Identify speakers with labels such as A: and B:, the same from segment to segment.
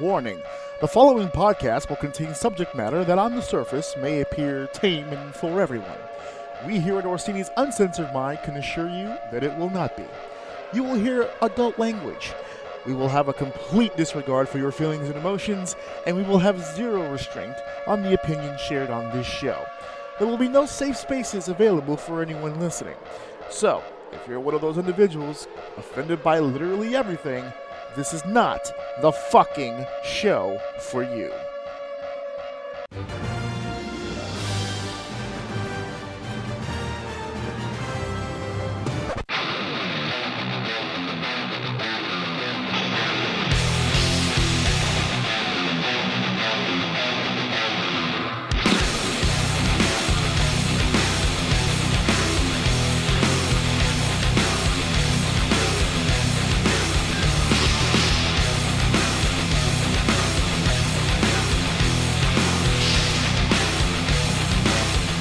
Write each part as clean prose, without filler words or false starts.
A: Warning. The following podcast will contain subject matter that on the surface may appear tame and for everyone. We here at Orsini's Uncensored Mind can assure you that it will not be. You will hear adult language. We will have a complete disregard for your feelings and emotions, and we will have zero restraint on the opinions shared on this show. There will be no safe spaces available for anyone listening. So, if you're one of those individuals offended by literally everything, this is not the fucking show for you.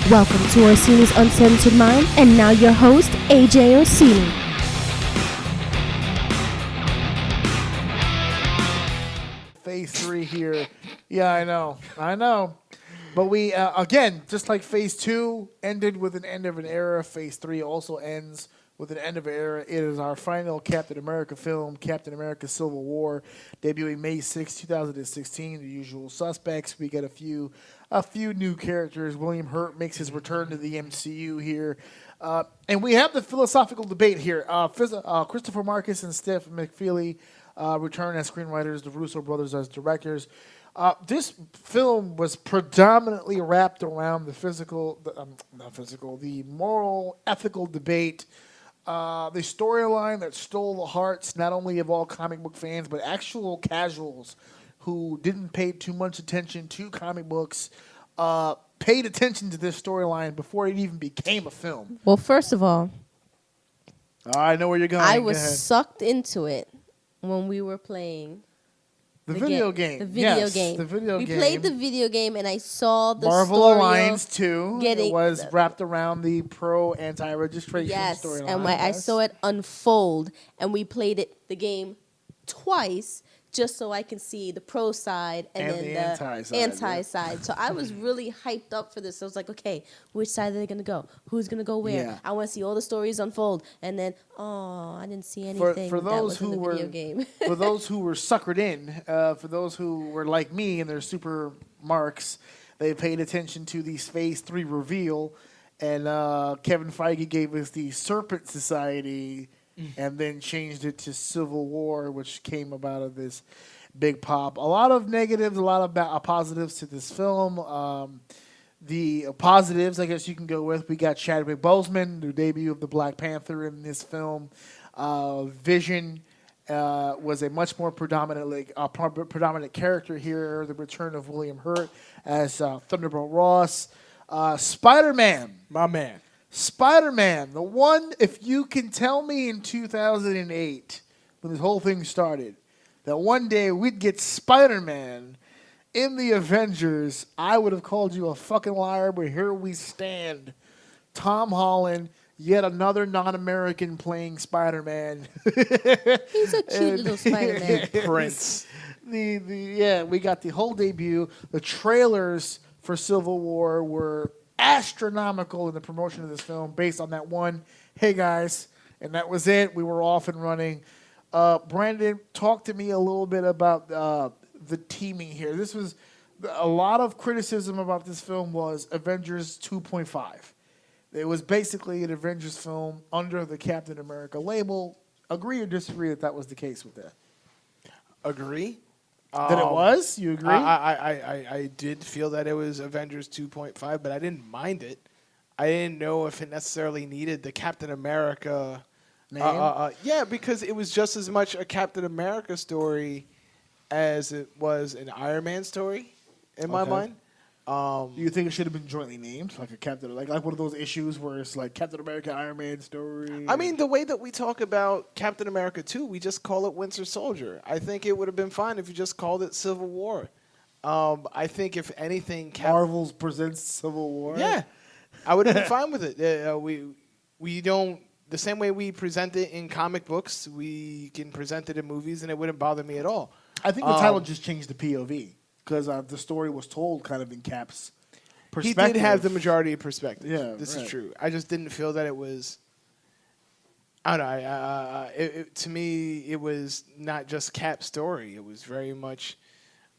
B: Welcome to Orsini's Uncensored Mind, and now your host, AJ Orsini.
A: Phase 3 here. Yeah, I know. But we, again, just like Phase 2 ended with an end of an era, Phase 3 also ends with an end of an era. It is our final Captain America film, Captain America Civil War, debuting May 6, 2016. The usual suspects. We get a few new characters. William Hurt makes his return to the MCU here. And we have the philosophical debate here. Christopher Marcus and Steph McFeely return as screenwriters, the Russo brothers as directors. This film was predominantly wrapped around the moral, ethical debate. The storyline that stole the hearts not only of all comic book fans, but actual casuals who didn't pay too much attention to comic books, paid attention to this storyline before it even became a film.
B: Well, first of all,
A: I know where you're going.
B: I was sucked into it when we were playing
A: the video game.
B: The video game. We played the video game, and I saw the
A: Marvel
B: story
A: Alliance 2. It was wrapped around the pro-anti-registration storyline.
B: And I saw it unfold, and we played the game twice just so I can see the pro side and then the anti side. So I was really hyped up for this. I was like, okay, which side are they going to go? Who's going to go where?
A: Yeah.
B: I want to see all the stories unfold. And then, I didn't see anything
A: for those
B: that was in the video game.
A: For those who were suckered in, for those who were like me and their super marks, they paid attention to the Phase 3 reveal. And Kevin Feige gave us the Serpent Society and then changed it to Civil War, which came about of this big pop. A lot of negatives, a lot of positives to this film. The positives, I guess you can go with, we got Chadwick Boseman, the debut of the Black Panther in this film. Vision was a much more predominant character here. The return of William Hurt as Thunderbolt Ross. Spider-Man.
C: My man.
A: Spider-Man, the one, if you can tell me in 2008, when this whole thing started, that one day we'd get Spider-Man in the Avengers, I would have called you a fucking liar, but here we stand. Tom Holland, yet another non-American playing Spider-Man.
B: He's a cute little Spider-Man.
C: Prince.
A: We got the whole debut. The trailers for Civil War were astronomical in the promotion of this film based on that one, hey guys, and that was it. We were off and running. Brandon, talk to me a little bit about the teaming here. This was a lot of criticism about this film was Avengers 2.5. It was basically an Avengers film under the Captain America label. Agree or disagree that was the case with that?
C: Agree.
A: That it was? You agree?
C: I did feel that it was Avengers 2.5, but I didn't mind it. I didn't know if it necessarily needed the Captain America
A: name.
C: Because it was just as much a Captain America story as it was an Iron Man story in my mind.
A: Do you think it should have been jointly named, like a Captain, like one of those issues where it's like Captain America, Iron Man story?
C: I mean, the way that we talk about Captain America 2, we just call it Winter Soldier. I think it would have been fine if you just called it Civil War. I think if anything,
A: Marvel's presents Civil War.
C: Yeah, I would have been fine with it. We don't the same way we present it in comic books. We can present it in movies, and it wouldn't bother me at all.
A: I think the title just changed the POV because the story was told kind of in Cap's perspective.
C: He did have the majority of perspective.
A: Yeah,
C: this
A: right.
C: is true. I just didn't feel that it was. I don't know. To me, it was not just Cap's story. It was very much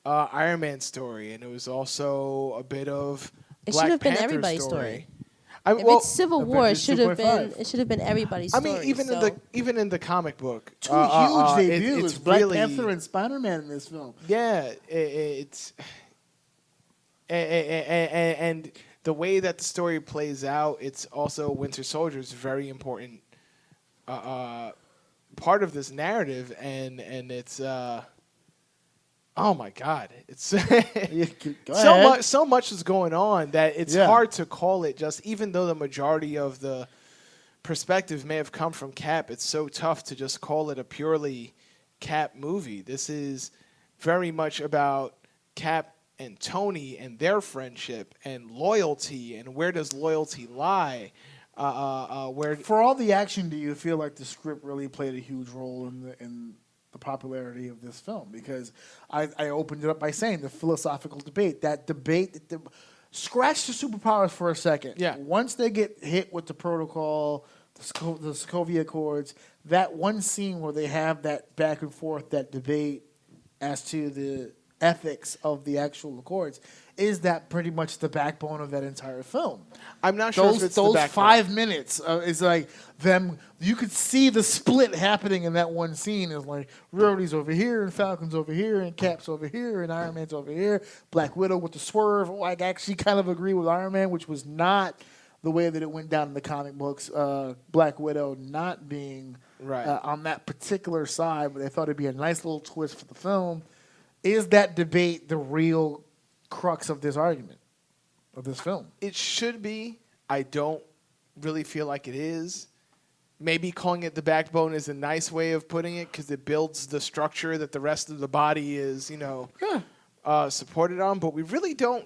C: Iron Man's story, and it was also a bit of
B: It
C: Black
B: should have been
C: Panther's
B: everybody's story.
C: If
B: it's Civil War, it
A: Avengers
B: should have been
A: 2.5.
B: it should have been everybody's story.
C: I mean, even in the comic book,
A: Two huge debuts,
C: it's
A: Black
C: really,
A: Panther and Spider-Man in this film.
C: Yeah, it's and the way that the story plays out, it's also Winter Soldier is a very important part of this narrative, and it's oh my God, it's so much is going on that it's hard to call it just. Even though the majority of the perspective may have come from Cap, it's so tough to just call it a purely Cap movie. This is very much about Cap and Tony and their friendship and loyalty, and where does loyalty lie? Where
A: for all the action, do you feel like the script really played a huge role in the popularity of this film? Because I opened it up by saying the philosophical debate. That debate, scratch the superpowers for a second.
C: Yeah.
A: Once they get hit with the protocol, the Sokovia Accords, that one scene where they have that back and forth, that debate as to the ethics of the actual Accords, is that pretty much the backbone of that entire film?
C: I'm not sure if it's the backbone.
A: 5 minutes is like them. You could see the split happening in that one scene. It's like Rhodey's over here and Falcon's over here and Cap's over here and Iron Man's over here. Black Widow with the swerve. I actually kind of agree with Iron Man, which was not the way that it went down in the comic books. Black Widow not being on that particular side, but they thought it'd be a nice little twist for the film. Is that debate the real crux of this argument, of this film?
C: It should be. I don't really feel like it is. Maybe calling it the backbone is a nice way of putting it because it builds the structure that the rest of the body is, supported on. But we really don't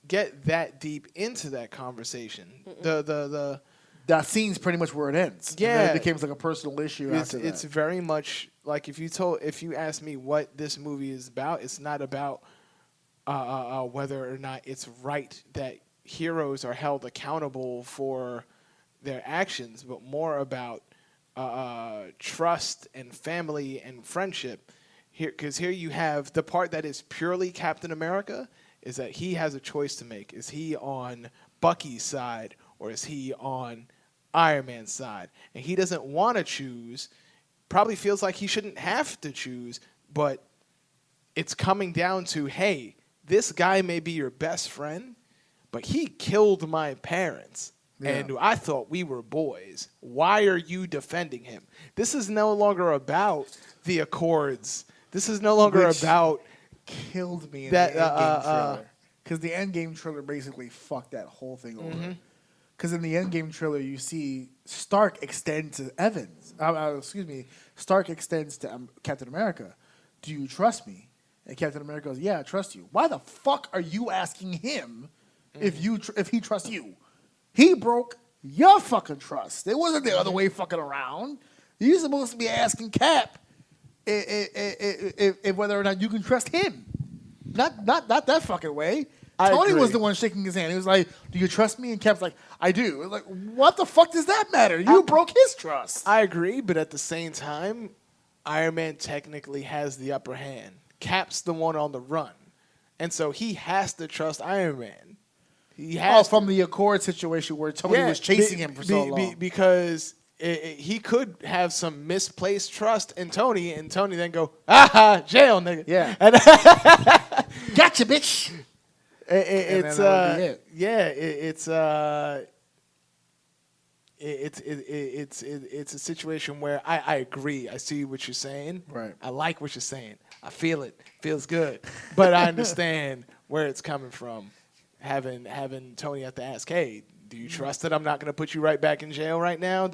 C: get that deep into that conversation.
A: That scene's pretty much where it ends.
C: Yeah,
A: and then it became like a personal issue after that.
C: It's very much like if you ask me what this movie is about, it's not about whether or not it's right that heroes are held accountable for their actions, but more about trust and family and friendship. Because here you have the part that is purely Captain America, is that he has a choice to make. Is he on Bucky's side or is he on Iron Man's side? And he doesn't want to choose, probably feels like he shouldn't have to choose, but it's coming down to, hey, this guy may be your best friend, but he killed my parents. Yeah. And I thought we were boys. Why are you defending him? This is no longer about the Accords. This is no longer about...
A: Killed me in the Endgame trailer. Because the Endgame trailer basically fucked that whole thing over. Because in the Endgame trailer, you see Stark extend to Evans. Stark extends to Captain America. Do you trust me? And Captain America goes, yeah, I trust you. Why the fuck are you asking him if he trusts you? He broke your fucking trust. It wasn't the other way fucking around. You're supposed to be asking Cap if whether or not you can trust him. Not that fucking way. Tony was the one shaking his hand. He was like, do you trust me? And Cap's like, I do. Like, what the fuck does that matter? You broke his trust.
C: I agree, but at the same time, Iron Man technically has the upper hand. Cap's the one on the run. And so he has to trust Iron Man. He has
A: from the Accord situation where Tony was chasing him for so long.
C: Because he could have some misplaced trust in Tony, and Tony then go, jail, nigga.
A: Yeah. Gotcha, bitch.
C: It's a situation where I agree. I see what you're saying.
A: Right.
C: I like what you're saying. I feel it. Feels good. But I understand where it's coming from. Having Tony have to ask, hey, do you trust that I'm not going to put you right back in jail right now?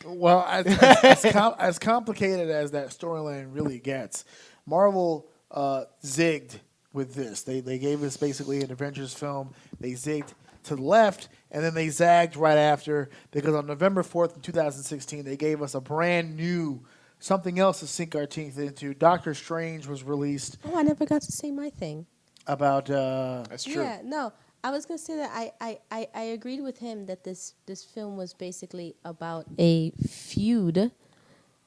A: Well, as complicated as that storyline really gets, Marvel zigged with this. They gave us basically an Avengers film. They zigged to the left, and then they zagged right after, because on November 4th, 2016, they gave us a brand new something else to sink our teeth into. Doctor Strange was released
B: Oh, I never got to say my thing.
A: about.
C: That's true.
B: Yeah, no. I was gonna say that I agreed with him that this film was basically about a feud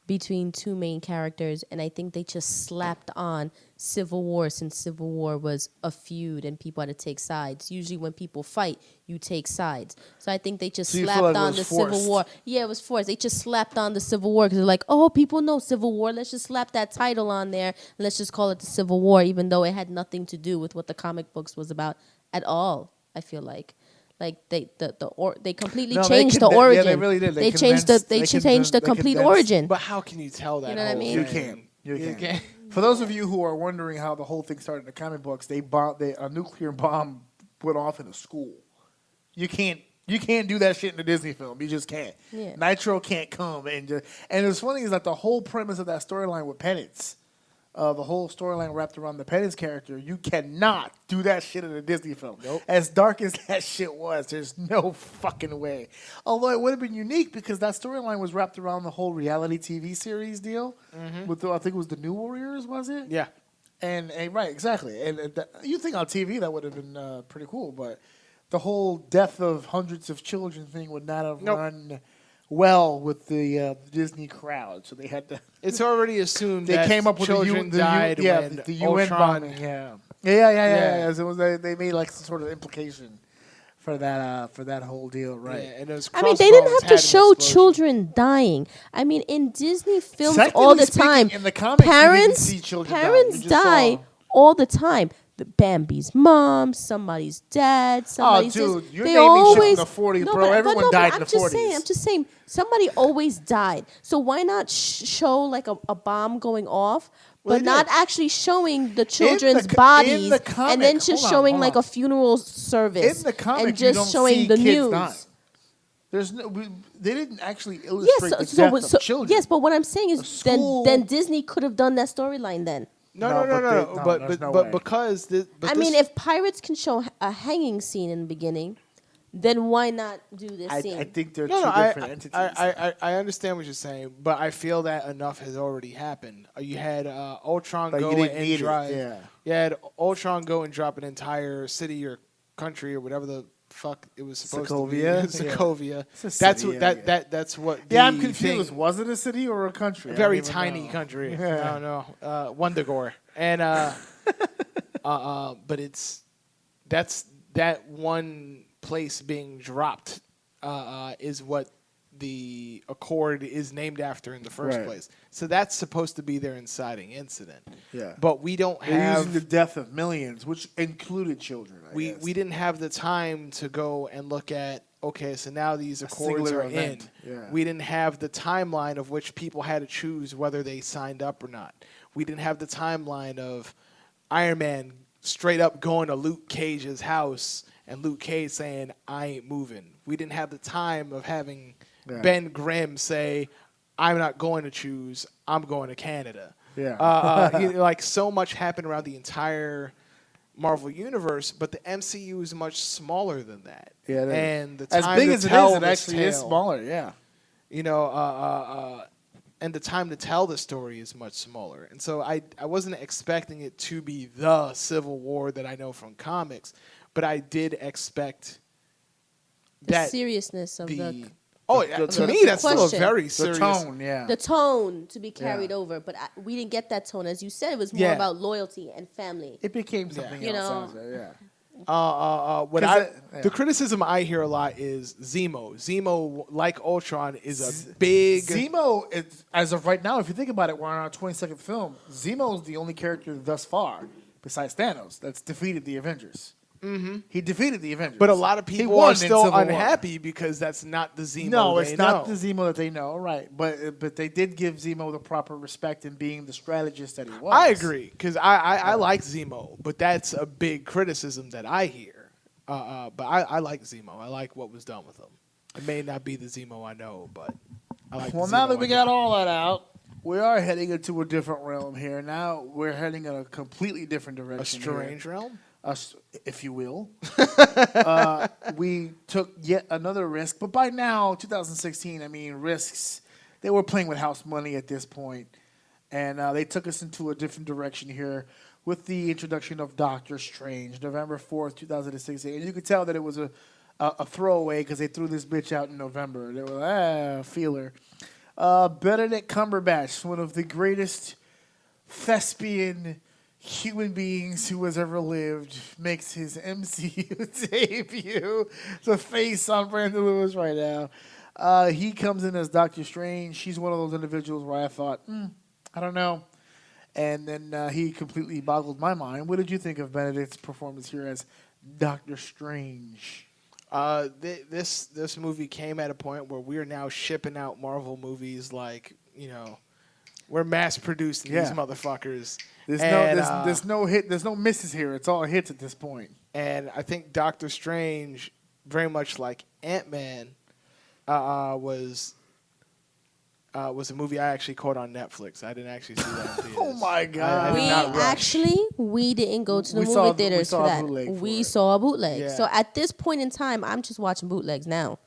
B: between two main characters, and I think they just slapped on Civil War since Civil War was a feud and people had to take sides. Usually when people fight, you take sides. So I think they just
A: So you feel
B: slapped
A: like it
B: on
A: was
B: the
A: forced?
B: Civil War. Yeah, it was forced. They just slapped on the Civil War because they're like, oh, people know Civil War. Let's just slap that title on there and let's just call it the Civil War, even though it had nothing to do with what the comic books was about at all, I feel like. Like they completely
A: No,
B: changed the
A: yeah,
B: origin.
A: they really did.
B: They changed the complete origin.
C: But how can you tell that?
B: You know what I
C: whole
B: mean?
C: thing?
A: You can't. For those of you who are wondering how the whole thing started in the comic books, a nuclear bomb went off in a school. You can't do that shit in a Disney film. You just can't.
B: Yeah.
A: Nitro can't come and it's funny is that the whole premise of that storyline with Penance, the whole storyline wrapped around the Penance character, you cannot do that shit in a Disney film.
C: Nope.
A: As dark as that shit was, there's no fucking way. Although it would have been unique because that storyline was wrapped around the whole reality TV series deal with I think it was the New Warriors, was it?
C: Yeah.
A: And right, exactly. And you think on TV that would have been pretty cool, but the whole death of hundreds of children thing would not have run well with the Disney crowd, so they had to.
C: It's already assumed
A: They
C: that
A: came up with
C: children died when
A: the UN
C: Ultron.
A: bombing. Yeah. So it was, they made like some sort of implication for that whole deal, right?
C: Yeah, and those
B: I mean, they didn't
C: crossbones
B: have to
C: had an
B: show
C: explosion.
B: children dying. I mean, in Disney films
A: Technically
B: all the
A: speaking,
B: time,
A: in the comics, you didn't see children die. You
B: parents
A: just
B: die
A: saw-
B: all the time. The Bambi's mom, somebody's dad, somebody's
A: dude,
B: this.
A: you're
B: They
A: naming shit from
B: always
A: the 40s,
B: no,
A: bro.
B: but-
A: Everyone
B: no, but
A: died in
B: I'm
A: the
B: just
A: 40s.
B: Saying, I'm just saying, somebody always died. So why not show like a bomb going off,
C: Well,
B: but
C: they
B: not
C: did.
B: actually showing the children's
A: in
B: bodies,
A: the comic,
B: and then just
A: hold on,
B: showing
A: hold
B: like
A: on.
B: a funeral service,
A: In the comic,
B: and
A: you
B: just
A: don't
B: showing
A: see
B: the
A: kids
B: news.
A: dying. There's they didn't actually illustrate the death of children.
B: Yes, but what I'm saying is,
A: school-
B: then Disney could have done that storyline. Then
C: No.
A: there's no way.
C: But because this,
B: I mean, if pirates can show a hanging scene in the beginning, then why not do this scene?
A: I think they're
C: No,
A: two different entities.
C: I understand what you're saying, but I feel that enough has already happened. You had Ultron
A: Like, you
C: go
A: didn't need
C: and
A: it,
C: drive.
A: yeah.
C: You had Ultron go and drop an entire city or country or whatever the fuck it was supposed
A: Sokovia?
C: to be. Sokovia.
A: It's a
C: That's
A: city,
C: what
A: yeah.
C: that's what.
A: Yeah, I'm
C: the
A: confused.
C: thing-
A: Was it a city or a country?
C: A
A: I
C: very
A: don't even
C: tiny
A: know.
C: country.
A: Yeah.
C: I don't know. Wundagore. And but it's that one place being dropped is what the Accord is named after in the first
A: Right.
C: place. So that's supposed to be their inciting incident.
A: Yeah.
C: But we don't
A: They're using the
C: have
A: death of millions, which included children. I guess.
C: we didn't have the time to go and look at okay, so now these Accords
A: singular
C: are
A: event.
C: in.
A: Yeah.
C: We didn't have the timeline of which people had to choose whether they signed up or not. We didn't have the timeline of Iron Man straight up going to Luke Cage's house and Luke Cage saying, I ain't moving. We didn't have the time of having
A: Yeah.
C: Ben Grimm say, I'm not going to choose, I'm going to Canada.
A: Yeah.
C: Like so much happened around the entire Marvel universe, but the MCU is much smaller than that.
A: Yeah, it is.
C: And the
A: As
C: time
A: big
C: to
A: as it
C: tell
A: is, it
C: this
A: actually is
C: tale-
A: smaller. Yeah.
C: You know, and the time to tell the story is much smaller. And so I wasn't expecting it to be the Civil War that I know from comics, but I did expect
B: the
C: that
B: seriousness of
C: the
A: the-
C: to
A: the-
C: me
B: the
C: that's still a
B: question.
C: very
A: The
C: serious
A: tone, yeah.
B: the tone to be carried
A: Yeah.
B: over, but we didn't get that tone. As you said, it was more
C: Yeah.
B: about loyalty and family.
A: It became something
B: You
A: else.
B: know.
A: after, yeah.
C: What
A: 'Cause yeah.
C: the criticism I hear a lot is Zemo. Zemo, like Ultron, is a big.
A: Zemo, as of right now, if you think about it, we're on our 22nd film. Zemo is the only character thus far, besides Thanos, that's defeated the Avengers. Mm-hmm. He defeated the Avengers.
C: But a lot of
A: He
C: people
A: won
C: are
A: in
C: still
A: Civil War.
C: unhappy because that's not the Zemo.
A: No,
C: they
A: it's not
C: know.
A: the Zemo that they know, right? But they did give Zemo the proper respect in being the strategist that he was.
C: I agree because I like Zemo, but that's a big criticism that I hear. But I like Zemo. I like what was done with him. It may not be the Zemo I know, but I like.
A: Well,
C: the
A: now
C: Zemo
A: that we
C: I
A: got
C: know.
A: all that out, we are heading into a different realm here. Now we're heading in a completely different
C: a
A: direction.
C: strange realm.
A: Us, if you will. We took yet another risk, but by now, 2016, I mean, risks they were playing with house money at this point, and they took us into a different direction here with the introduction of Doctor Strange, November 4th, 2016. And you could tell that it was a throwaway because they threw this bitch out in November. They were feeler. Benedict Cumberbatch, one of the greatest thespian human beings who has ever lived, makes his MCU debut. The face on Brandon Lewis right now. He comes in as Doctor Strange. She's one of those individuals where I thought, I don't know. And then he completely boggled my mind. What did you think of Benedict's performance here as Doctor Strange?
C: This movie came at a point where we are now shipping out Marvel movies like, we're mass producing these motherfuckers.
A: There's no hit, there's no misses here. It's all hits at this point.
C: And I think Doctor Strange, very much like Ant-Man, was a movie I actually caught on Netflix. I didn't actually see that in theaters.
A: Oh my god!
B: We didn't go to the movie theaters for that. We saw a bootleg.
C: Yeah.
B: So at this point in time, I'm just watching bootlegs now.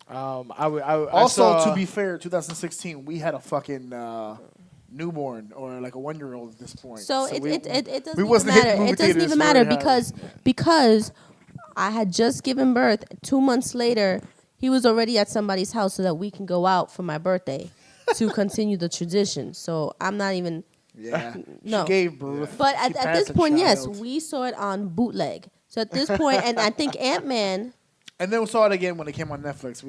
A: To be fair, 2016, we had a fucking newborn or like a 1-year-old at this point.
B: So it doesn't even matter. It doesn't even matter because I had just given birth. 2 months later, he was already at somebody's house so that we can go out for my birthday to continue the tradition. So I'm not even.
A: Yeah.
B: No.
A: She gave birth.
B: But at this point, yes, we saw it on bootleg. So at this point, and I think Ant-Man.
A: And then we saw it again when it came on Netflix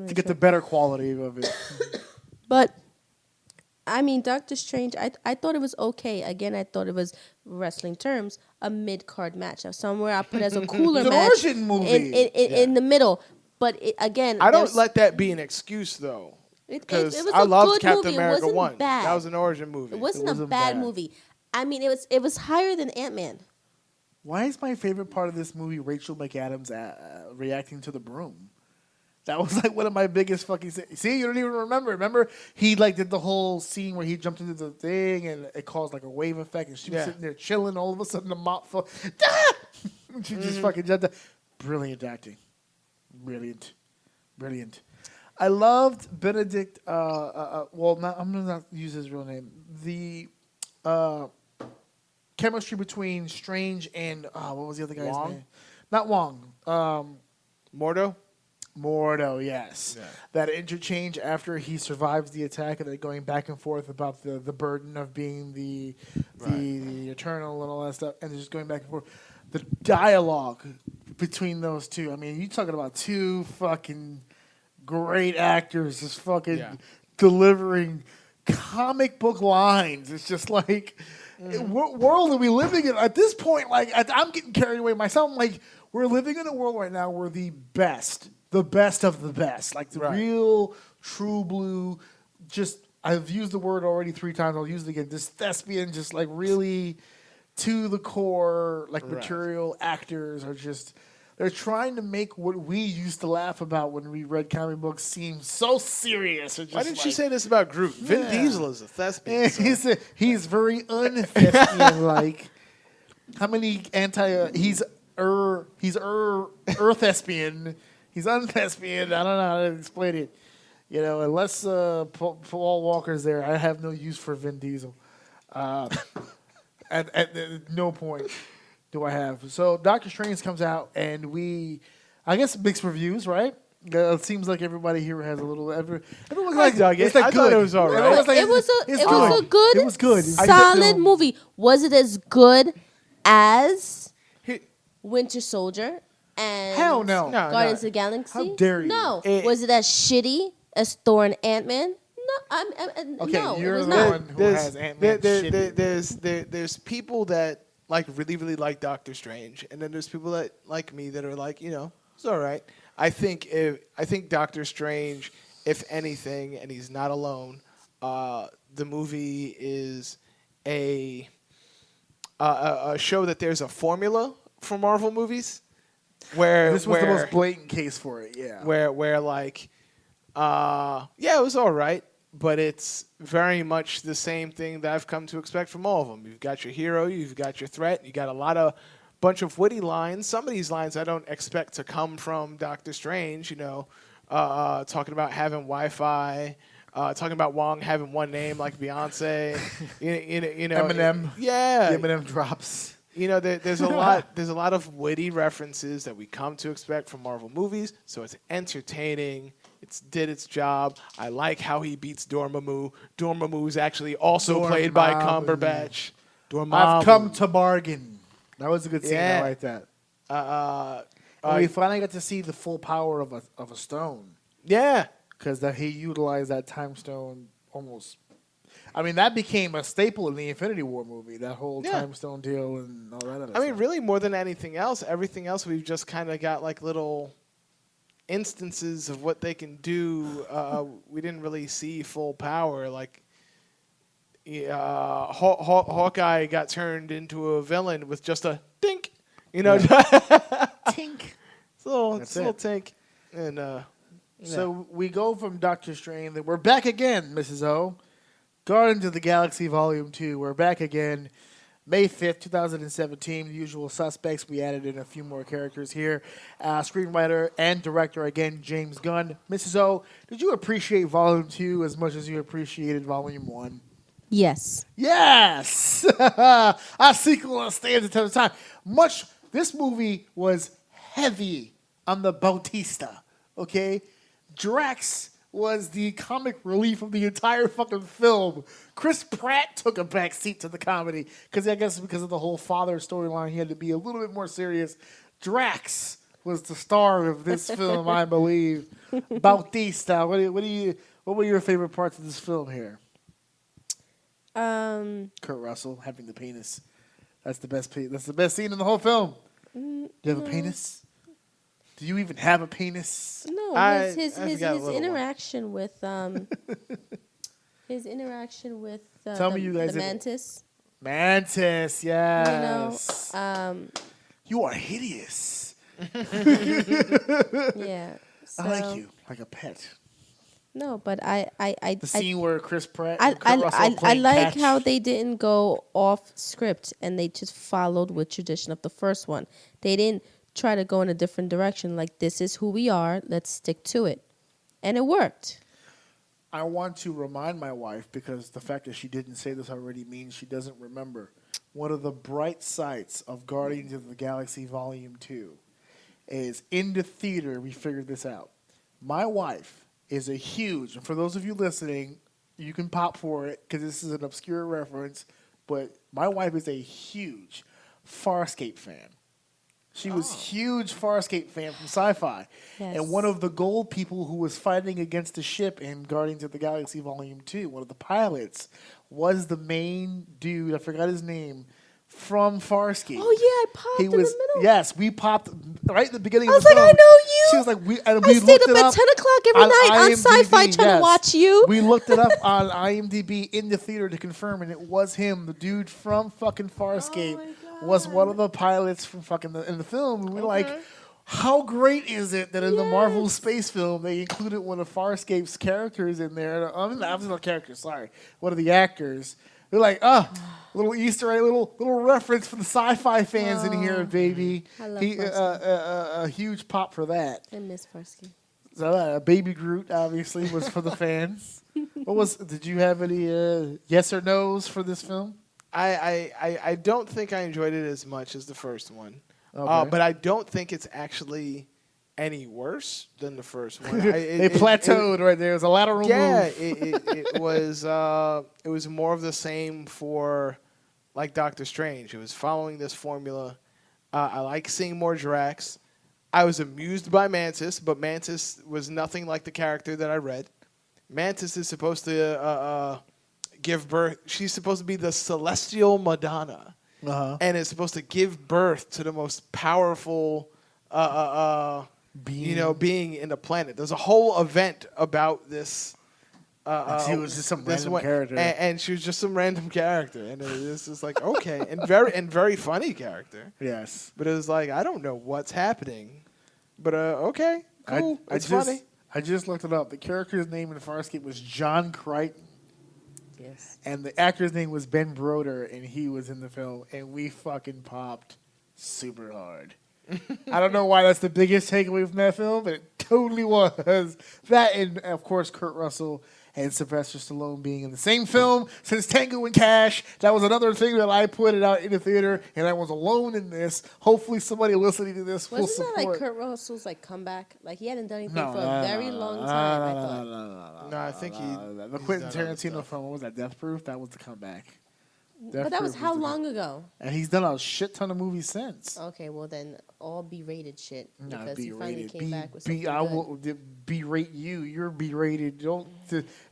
A: to get the better quality of it.
B: But I mean, Doctor Strange, I thought it was okay. Again, I thought it was, wrestling terms, a mid-card match. Somewhere I put as a cooler match
A: origin movie.
B: in the middle. But again,
C: I don't let that be an excuse, though. Because I loved Captain America 1.
B: Bad.
C: That was an origin movie.
B: It wasn't a bad movie. I mean, it was higher than Ant-Man.
A: Why is my favorite part of this movie Rachel McAdams reacting to the broom? That was like one of my biggest fucking... See, you don't even remember. Remember, he like did the whole scene where he jumped into the thing and it caused like a wave effect and she was sitting there chilling. All of a sudden, the mop fell. She just fucking jumped out. Brilliant acting. Brilliant. I loved Benedict... I'm going to not use his real name. The chemistry between Strange and... what was the other guy's name? Not Wong. Mordo, yes. Yeah. That interchange after he survives the attack and they're going back and forth about the burden of being the Eternal and all that stuff, and they're just going back and forth. The dialogue between those two. I mean, you're talking about two fucking great actors just fucking delivering comic book lines. It's just like, what world are we living in? At this point, like, I'm getting carried away myself. I'm like, we're living in a world right now where the best of the best, like the real true blue, just, I've used the word already 3 times, I'll use it again, this thespian, just like really to the core, like material actors are just, they're trying to make what we used to laugh about when we read comic books seem so serious.
C: Why didn't you say this about Groot? Vin Diesel is a thespian. So.
A: He's very un-thespian-like. How many he's thespian. He's un-thespian. I don't know how to explain it. Unless Paul Walker's there, I have no use for Vin Diesel. At no point do I have. So Doctor Strange comes out, and I guess mixed reviews, right? It seems like everybody here has a little. Everyone's like, it's like
C: I thought it was all right.
B: It was a good, solid movie. Was it as good as Winter Soldier and
A: hell no.
B: Guardians of the Galaxy?
A: How dare you?
B: No. Was it as shitty as Thor and Ant-Man? No. No,
A: you're
B: it was
A: the
B: not.
A: one who has Ant-Man
C: there's people that like really like Doctor Strange, and then there's people that like me that are like, it's all right. I think Doctor Strange, if anything, and he's not alone, the movie is a show that there's a formula for Marvel movies. Where
A: this was the most blatant case for it, yeah.
C: Where like, it was all right, but it's very much the same thing that I've come to expect from all of them. You've got your hero, you've got your threat, you got a bunch of witty lines. Some of these lines I don't expect to come from Doctor Strange. Talking about having Wi-Fi, talking about Wong having one name like Beyonce. you know,
A: Eminem.
C: Yeah.
A: The Eminem drops.
C: You know, there's a lot. There's a lot of witty references that we come to expect from Marvel movies. So it's entertaining. It's did its job. I like how he beats Dormammu. Dormammu is actually also played by Cumberbatch. Dormammu.
A: I've come to bargain. That was a good scene.
C: Yeah.
A: I like that. And we finally got to see the full power of a stone.
C: Yeah.
A: Because he utilized that time stone almost. I mean, that became a staple in the Infinity War movie, that whole time stone deal and all that other stuff.
C: I mean, really, more than anything else, everything else we've just kind of got like little instances of what they can do. We didn't really see full power. Like, Hawkeye got turned into a villain with just a dink, you know,
A: Tink.
C: It's a little tink. And
A: so we go from Doctor Strange. We're back again, Mrs. O. Guardians of the Galaxy Volume 2. We're back again. May 5th, 2017. The usual suspects. We added in a few more characters here. Screenwriter and director, again, James Gunn. Mrs. O, did you appreciate Volume 2 as much as you appreciated Volume 1?
B: Yes.
A: Yes! Our sequel stands the test of time. This movie was heavy on the Bautista, okay? Drax was the comic relief of the entire fucking film. Chris Pratt took a back seat to the comedy because I guess because of the whole father storyline, he had to be a little bit more serious. Drax was the star of this film, I believe. Bautista, what were your favorite parts of this film here? Kurt Russell having the penis. That's the best. That's the best scene in the whole film. Do you have a penis? Do you even have a penis?
B: No, his interaction with his interaction with
A: Tell me you guys
B: the Mantis.
A: Mantis, yes.
B: You know,
A: you are hideous.
B: Yeah, so,
A: I like you like a pet.
B: No, but the
A: scene where Chris Pratt.
B: I like how they didn't go off script and they just followed with tradition of the first one. They didn't try to go in a different direction. Like, this is who we are. Let's stick to it, and it worked.
A: I want to remind my wife, because the fact that she didn't say this already means she doesn't remember. One of the bright sides of Guardians of the Galaxy Volume 2 is in the theater. We figured this out. My wife is a huge, and for those of you listening, you can pop for it because this is an obscure reference, but my wife is a huge Farscape fan. She was huge Farscape fan from Sci-Fi.
B: Yes.
A: And one of the gold people who was fighting against the ship in Guardians of the Galaxy Volume 2, one of the pilots, was the main dude, I forgot his name, from Farscape.
B: Oh, yeah, I popped in the middle.
A: Yes, we popped right at the beginning
B: of
A: the film.
B: I was like, I know you.
A: She was like, we
B: stayed up at 10 o'clock every night on Sci-Fi trying to watch you.
A: We looked it up on IMDb in the theater to confirm, and it was him, the dude from fucking Farscape. Was one of the pilots from fucking in the film. And we were like, how great is it that in the Marvel space film they included one of Farscape's characters in there? I mean, not characters, sorry. One of the actors. They're like, little Easter egg, little reference for the Sci-Fi fans in here, baby.
B: I love Farscape.
A: A huge pop for that.
B: I miss Farscape.
A: So Baby Groot obviously was for the fans. Did you have any yes or no's for this film?
C: I don't think I enjoyed it as much as the first one,
A: okay.
C: But I don't think it's actually any worse than the first one.
A: They plateaued right there. It was a lateral move.
C: Yeah, it was more of the same for like Doctor Strange. It was following this formula. I like seeing more Drax. I was amused by Mantis, but Mantis was nothing like the character that I read. Mantis is supposed to give birth. She's supposed to be the celestial Madonna, and is supposed to give birth to the most powerful, being in the planet. There's a whole event about this.
A: She was just some random character,
C: and she was just some random character, and it was just like okay, and very funny character.
A: Yes,
C: but it was like I don't know what's happening, but okay, cool, it's funny.
A: I just looked it up. The character's name in Farscape was John Crichton.
B: Yes.
A: And the actor's name was Ben Broder, and he was in the film, and we fucking popped super hard. I don't know why that's the biggest takeaway from that film, but it totally was. That and, of course, Kurt Russell and Sylvester Stallone being in the same film since Tango and Cash. That was another thing that I put it out in the theater, and I was alone in this. Hopefully, somebody listening to this will
B: Wasn't
A: support.
B: that like Kurt Russell's like comeback? Like he hadn't done anything for a very long time. I thought.
C: No, I think
A: the Quentin Tarantino film. What was that? Death Proof. That was the comeback.
B: But that was how long ago?
A: And he's done a shit ton of movies since.
B: Okay, well then all B-rated shit
A: Not
B: because he finally
A: B-rated.
B: came back with something
A: I
B: good.
A: will berate you. You're B-rated. Don't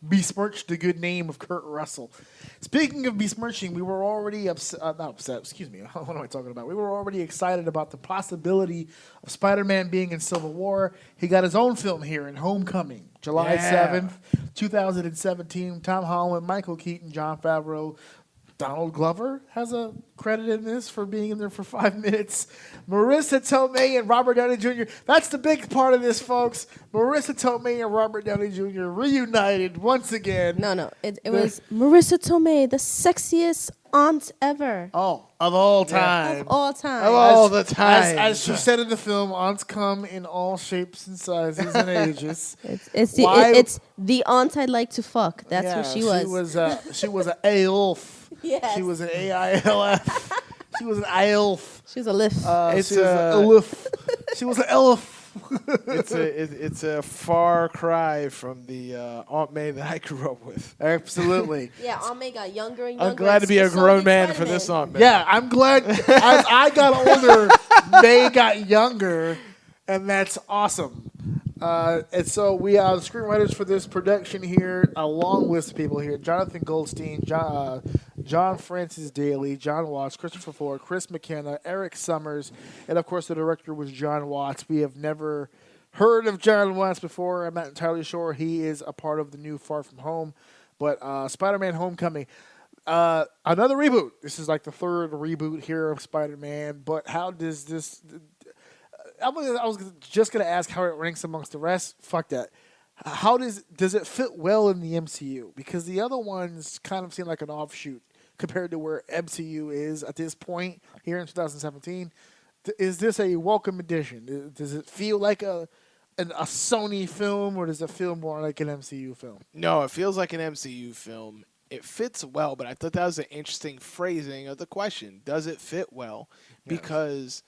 A: besmirch the good name of Kurt Russell. Speaking of besmirching, we were already not upset. Excuse me. What am I talking about? We were already excited about the possibility of Spider-Man being in Civil War. He got his own film here in Homecoming, July 7th, 2017. Tom Holland, Michael Keaton, Jon Favreau. Donald Glover has a credit in this for being in there for 5 minutes. Marissa Tomei and Robert Downey Jr. That's the big part of this, folks. Marissa Tomei and Robert Downey Jr. reunited once again.
B: No. It was Marissa Tomei, the sexiest aunt ever.
A: Oh, of all time.
B: Of all time.
C: Of all the time.
A: As she said in the film, aunts come in all shapes and sizes and ages.
B: It's the aunt I'd like to fuck. That's who she was.
A: She was an AILF.
B: Yes.
A: She was an AILF. She was an ILF.
B: She was a lift.
C: It's
A: She was an ELF. She was an ELF.
C: it's a far cry from the Aunt May that I grew up with.
A: Absolutely.
B: Yeah, Aunt May got younger and younger.
C: I'm glad to be a grown man for this Aunt May.
A: Yeah, I'm glad. As I got older, they got younger, and that's awesome. And so we are the screenwriters for this production here, a long list of people here: Jonathan Goldstein, John Francis Daly, John Watts, Christopher Ford, Chris McKenna, Eric Summers, and of course the director was John Watts. We have never heard of John Watts before. I'm not entirely sure he is a part of the new Far From Home, but Spider-Man: Homecoming. Another reboot. This is like the third reboot here of Spider-Man. But how does this? I was just gonna ask how it ranks amongst the rest. Fuck that. How does it fit well in the MCU? Because the other ones kind of seem like an offshoot compared to where MCU is at this point here in 2017. Is this a welcome addition? Does it feel like a Sony film, or does it feel more like an MCU film?
C: No, it feels like an MCU film. It fits well, but I thought that was an interesting phrasing of the question. Does it fit well?
A: Yes.
C: Because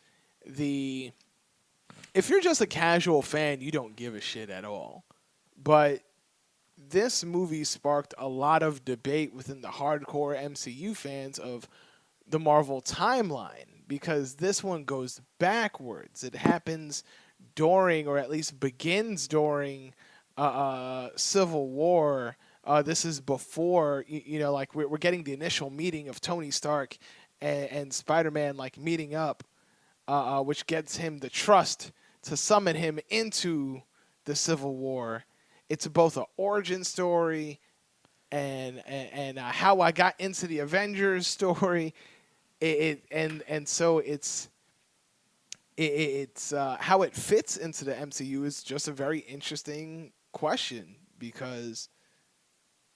C: if you're just a casual fan, you don't give a shit at all. But this movie sparked a lot of debate within the hardcore MCU fans of the Marvel timeline, because this one goes backwards. It happens during, or at least begins during, Civil War. This is before, like we're getting the initial meeting of Tony Stark and Spider-Man like meeting up, which gets him the trust to summon him into the Civil War. It's both an origin story and how I got into the Avengers story. So it's how it fits into the MCU is just a very interesting question, because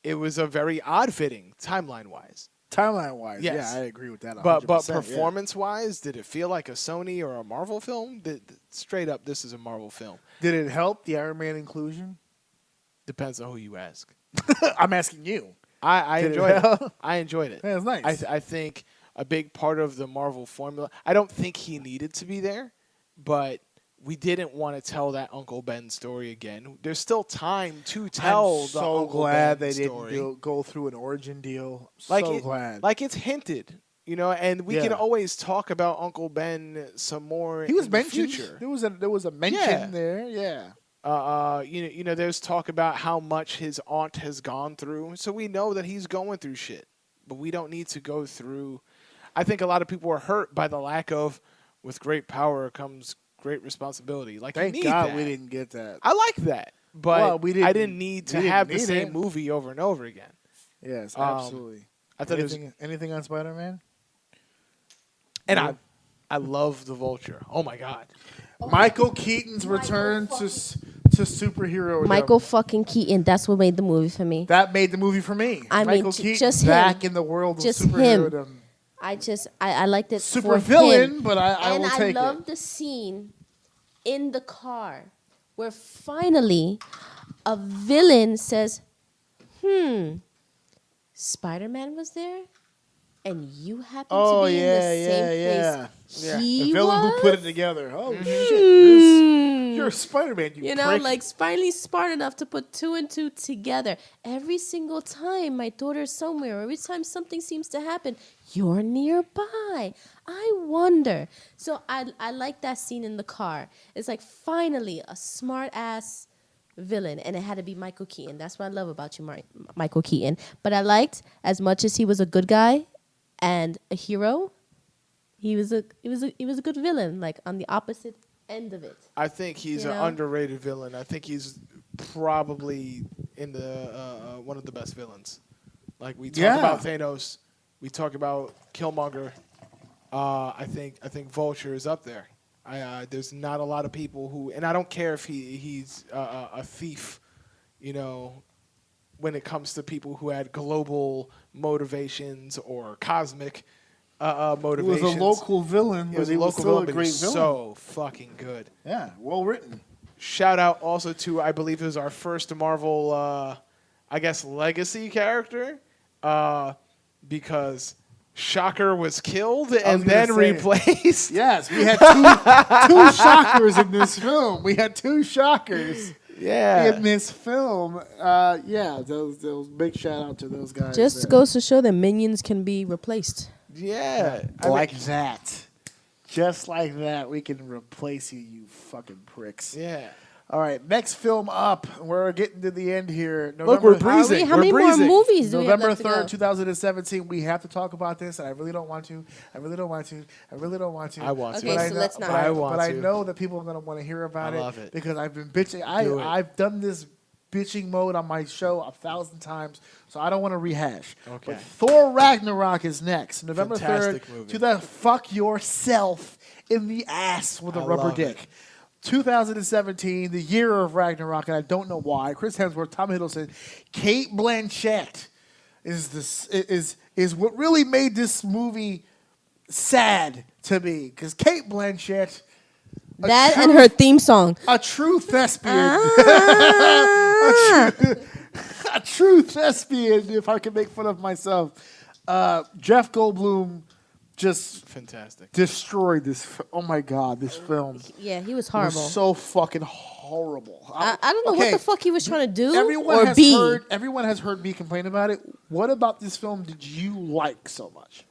C: it was a very odd fitting timeline-wise.
A: Timeline-wise,
C: Yes.
A: yeah, I agree with that.
C: But
A: 100%,
C: performance-wise, did it feel like a Sony or a Marvel film? Straight up, this is a Marvel film.
A: Did it help the Iron Man inclusion?
C: Depends on who you ask.
A: I'm asking you.
C: I
A: Did it
C: enjoyed it.
A: help?
C: I enjoyed it.
A: Yeah, it's nice.
C: I think a big part of the Marvel formula, I don't think he needed to be there, but we didn't want to tell that Uncle Ben story again. There's still time to tell
A: I'm
C: the
A: so
C: Uncle
A: glad
C: Ben
A: they
C: story.
A: didn't go through an origin deal. Glad.
C: Like it's hinted, and we can
A: Yeah.
C: always talk about Uncle Ben some more.
A: He was
C: in the
A: mentioned.
C: future.
A: There was a mention
C: Yeah.
A: there. Yeah.
C: There's talk about how much his aunt has gone through, so we know that he's going through shit. But we don't need to go through. I think a lot of people were hurt by the lack of, with great power comes great responsibility. Like,
A: Thank
C: you need
A: God
C: that.
A: we didn't get that.
C: I like that, but
A: Well, we didn't-
C: I didn't need to
A: we didn't
C: have the
A: need
C: same
A: it.
C: movie over and over again.
A: Yes, absolutely.
C: I thought
A: anything on Spider-Man?
C: and I love the Vulture. Oh my God.
A: Michael Keaton's return to superhero.
B: Michael fucking Keaton. That's what made the movie for me.
A: That made the movie for me.
B: I mean,
A: Michael Keaton
B: just him.
A: back in the world
B: Just
A: of
B: him.
A: superhero.
B: I liked it
A: Super
B: for
A: villain,
B: him.
A: but I will take
B: I love
A: it.
B: the scene in the car where finally a villain says, Spider-Man was there, and you happen
A: Oh,
B: to be in
A: yeah,
B: the same place
C: Yeah.
B: he
A: The villain
B: was?
A: who put it together. Oh, shit. You're Spider-Man, you
B: You know,
A: prick.
B: like finally smart enough to put 2 and 2 together. Every single time my daughter's somewhere, every time something seems to happen, you're nearby. I wonder. So I like that scene in the car. It's like finally a smart ass villain, and it had to be Michael Keaton. That's what I love about you, Michael Keaton. But I liked, as much as he was a good guy and a hero, he was a good villain, like on the opposite end of it.
C: I think he's
B: You
C: an
B: know?
C: underrated villain. I think he's probably in the one of the best villains. Like we talk about Thanos, we talk about Killmonger. I think Vulture is up there. There's not a lot of people who, and I don't care if he's a thief, you know, when it comes to people who had global motivations or cosmic motivations.
A: He was a local villain, but he was still a great villain.
C: So fucking good.
A: Yeah, well written.
C: Shout out also to, I believe it was our first Marvel, I guess, legacy character, because Shocker was killed and then replaced.
A: Yes, we had two Shockers in this film. We had 2 Shockers in this film. Those big shout out to those guys.
B: Just goes to show that minions can be replaced.
C: Yeah.
A: That. Just like that, we can replace you, you fucking pricks.
C: Yeah.
A: All right, next film up. We're getting to the end here.
C: Look, we're breezing.
B: How many more movies do we have
A: November
B: left to go?
A: 3rd, 2017. We have to talk about this, and I really don't want to. I want to.
C: I want to.
B: Okay,
A: But
B: so let's not.
A: I know that people are going to want to hear about it.
C: I love it.
A: Because I've been bitching.
C: Do it.
A: I've done this bitching mode on my show 1,000 times, so I don't want to rehash.
C: Okay.
A: But Thor Ragnarok is next. November
C: Fantastic
A: 3rd.
C: movie.
A: Fuck yourself in the ass with a rubber
C: love
A: dick.
C: it.
A: 2017, the year of Ragnarok, and I don't know why. Chris Hemsworth, Tom Hiddleston, Kate Blanchett is what really made this movie sad to me, because Kate Blanchett,
B: And her theme song.
A: a true thespian,
B: Ah.
A: a true thespian. If I can make fun of myself, Jeff Goldblum just
C: Fantastic.
A: destroyed this. Oh my God, this film.
B: Yeah, he was
A: It
B: horrible.
A: was so fucking horrible.
B: I don't know what the fuck he was trying to do
A: Everyone
B: or be.
A: Everyone has heard me complain about it. What about this film did you like so much?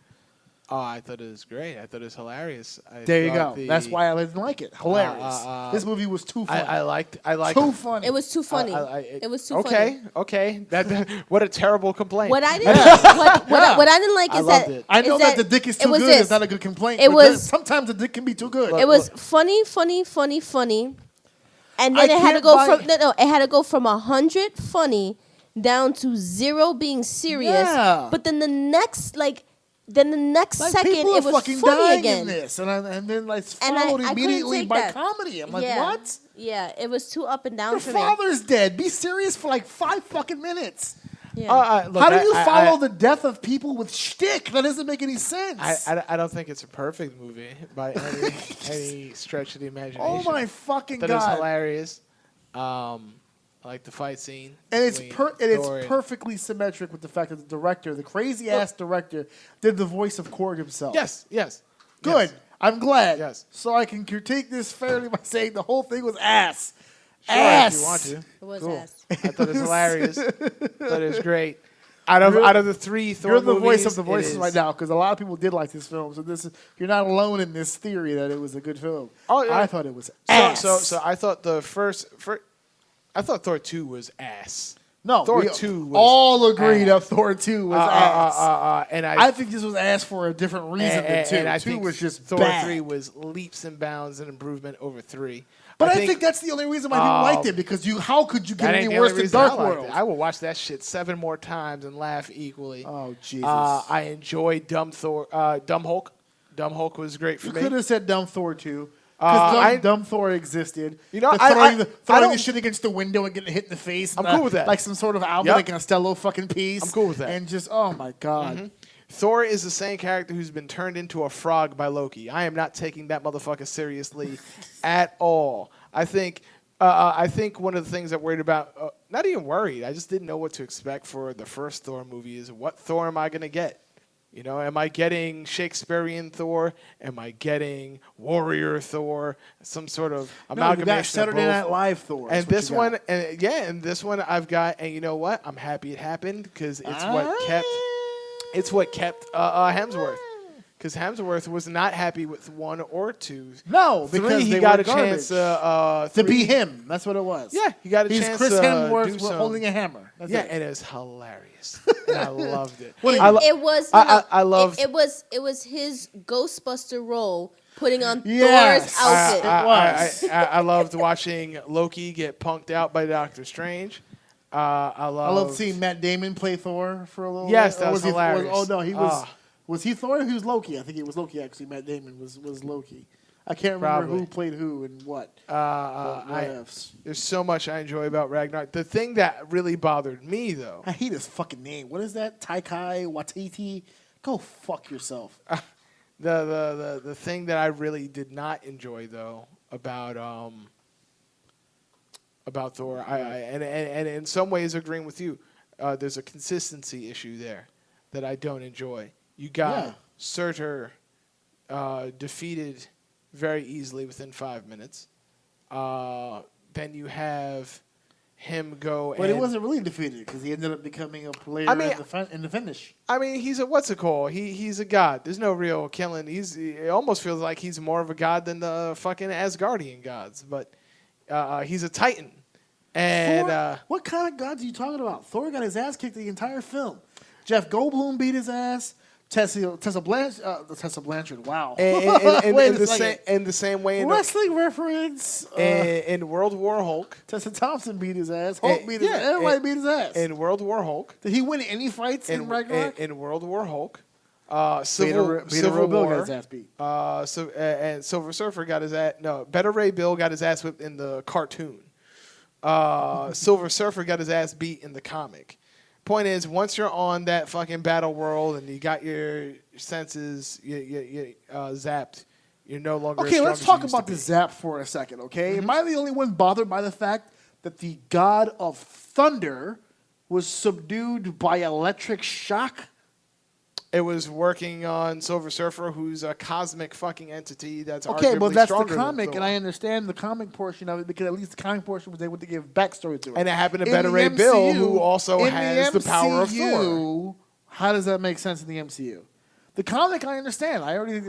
C: Oh, I thought it was great. I thought it was hilarious.
A: There you go. That's why I didn't like it. Hilarious. This movie was too funny.
C: I liked.
A: Too funny.
B: It was too funny. It was too funny.
C: Okay. That what a terrible complaint.
B: What I didn't what I didn't like
C: I
B: is
C: loved
B: that
C: it.
A: I know
B: is
A: that the dick is too good.
B: this.
A: It's not a good complaint.
B: It
A: but
B: was-
A: sometimes the dick can be too good.
B: It was funny, and then
A: I
B: it had to
A: can't
B: go
A: buy-
B: from it had to go from 100 funny down to 0 being serious.
A: Yeah.
B: But then the next
A: Like,
B: second
A: people
B: it
A: are
B: was
A: fucking
B: funny
A: dying
B: again.
A: in this, and then like it's
B: And I
A: followed
B: couldn't
A: immediately
B: take
A: by
B: that.
A: comedy. I'm like,
B: Yeah.
A: what?
B: Yeah, it was too up and down
A: Your
B: for me.
A: father's dead. Be serious for like 5 fucking minutes.
B: Yeah.
C: Look,
A: How do you
C: I-
A: follow the death of people with shtick? That doesn't make any sense.
C: I don't think it's a perfect movie by any stretch of the imagination.
A: Oh my fucking
C: That is
A: God.
C: hilarious. I like the fight scene.
A: And it's
C: between Thor and-
A: perfectly symmetric with the fact that the director, the crazy ass director, did the voice of Korg himself.
C: Yes.
A: Good.
C: Yes.
A: I'm glad.
C: Yes.
A: So I can critique this fairly by saying the whole thing was ass.
C: Sure,
A: ass.
C: if you want to.
B: It was
C: Cool.
B: ass.
C: I thought it was hilarious. I thought it was great. Out of the 3 Thor
A: You're the voice
C: movies,
A: of the
C: it
A: voices
C: is-
A: right now because a lot of people did like this film. So you're not alone in this theory that it was a good film.
C: Oh, yeah.
A: I thought it was ass.
C: So I thought I thought Thor 2 was ass.
A: No,
C: Thor
A: we
C: 2 was
A: all agreed
C: ass.
A: that Thor 2 was ass.
C: And
A: I think this was ass for a different reason than 2.
C: And I
A: 2
C: think
A: was just
C: Thor
A: bad.
C: 3 was leaps and bounds and improvement over 3.
A: But I think that's the only reason why people liked it because how could you get
C: that
A: any
C: ain't the
A: worse
C: only
A: than
C: reason I
A: Dark
C: liked
A: World?
C: it. I will watch that shit 7 more times and laugh equally.
A: Oh Jesus!
C: I enjoyed Dumb Hulk. Dumb Hulk was great for
A: You
C: me.
A: could have said Dumb Thor too. Because
C: I-
A: Dumb Thor existed.
C: You know,
A: throwing
C: I
A: the
C: don't-
A: shit against the window and getting hit in the face.
C: I'm
A: and,
C: cool with that.
A: Like some sort of Albert
C: Yep.
A: and Costello fucking piece.
C: I'm cool with that.
A: And just, oh my God.
C: Mm-hmm. Thor is the same character who's been turned into a frog by Loki. I am not taking that motherfucker seriously at all. I think one of the things I'm worried about, not even worried. I just didn't know what to expect for the first Thor movie. Is what Thor am I going to get? You know, am I getting Shakespearean Thor? Am I getting warrior Thor? Some sort of amalgamation
A: you got Saturday Night Live Thor.
C: And this one, and this one I've got. And you know what? I'm happy it happened because it's what kept Hemsworth. Because Hemsworth was not happy with 1 or 2.
A: No, because
C: 3, he got a chance
A: to be him. That's what it was.
C: Yeah, he got a chance.
A: He's Chris Hemsworth holding a hammer. That's it.
C: And it was hilarious. And I loved it.
B: It was.
C: I loved.
B: It was his Ghostbuster role putting on
A: Yes.
B: Thor's outfit.
C: I loved watching Loki get punked out by Doctor Strange. I
A: loved seeing Matt Damon play Thor for a little.
C: Yes,
A: bit.
C: that was hilarious.
A: No, he was. Was he Thor? He was Loki. I think it was Loki. Actually, Matt Damon was Loki. I can't remember who played who and what.
C: There's so much I enjoy about Ragnarok. The thing that really bothered me, though,
A: I hate his fucking name. What is that? Taika Waititi? Go fuck yourself.
C: The thing that I really did not enjoy, though, about Thor, and in some ways agreeing with you, there's a consistency issue there that I don't enjoy. You got Surtur defeated very easily within 5 minutes. Then you have him go.
A: But he wasn't really defeated because he ended up becoming a player in the finish.
C: I mean, he's a what's it called? He's a god. There's no real killing. It almost feels like he's more of a god than the fucking Asgardian gods. But he's a titan. And
A: Thor, what kind of gods are you talking about? Thor got his ass kicked the entire film. Jeff Goldblum beat his ass. Tessa Blanchard. Wow.
C: In the same way,
A: wrestling reference.
C: In World War Hulk,
A: Tessa Thompson beat his ass. Hulk beat his ass. Everybody beat his ass.
C: In World War Hulk,
A: did he win any fights in Ragnarok?
C: In World War Hulk,
A: Civil War got his ass beat.
C: And Silver Surfer got his ass. No, Better Ray Bill got his ass whipped in the cartoon. Silver Surfer got his ass beat in the comic. Point is, once you're on that fucking battle world and you got your senses zapped, you're no longer.
A: Okay, let's talk about the zap for a second. Okay, Am I the only one bothered by the fact that the god of thunder was subdued by electric shock?
C: It was working on Silver Surfer, who's a cosmic fucking entity that's
A: okay, but that's the
C: stronger
A: comic, and I understand the comic portion of it because at least the comic portion was able to give backstory to it.
C: And it happened to Better Ray Bill, who also has the power of Thor.
A: How does that make sense in the MCU? The comic, I understand. I gave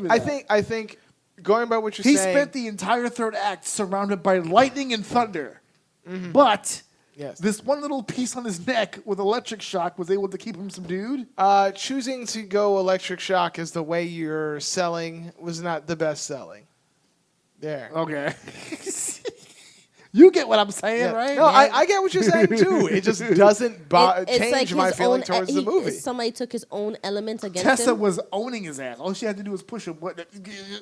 A: you that.
C: I think going by what you're
A: saying,
C: saying,
A: he spent the entire third act surrounded by lightning and thunder, but. Yes. This one little piece on his neck with electric shock was able to keep him subdued?
C: Choosing to go electric shock as the way you're selling was not the best selling. There.
A: Okay. You get what I'm saying, right?
C: No, I get what you're saying, too. It just doesn't change my feeling towards the movie.
B: Somebody took his own element against
A: Tessa
B: him.
A: was owning his ass. All she had to do was push him.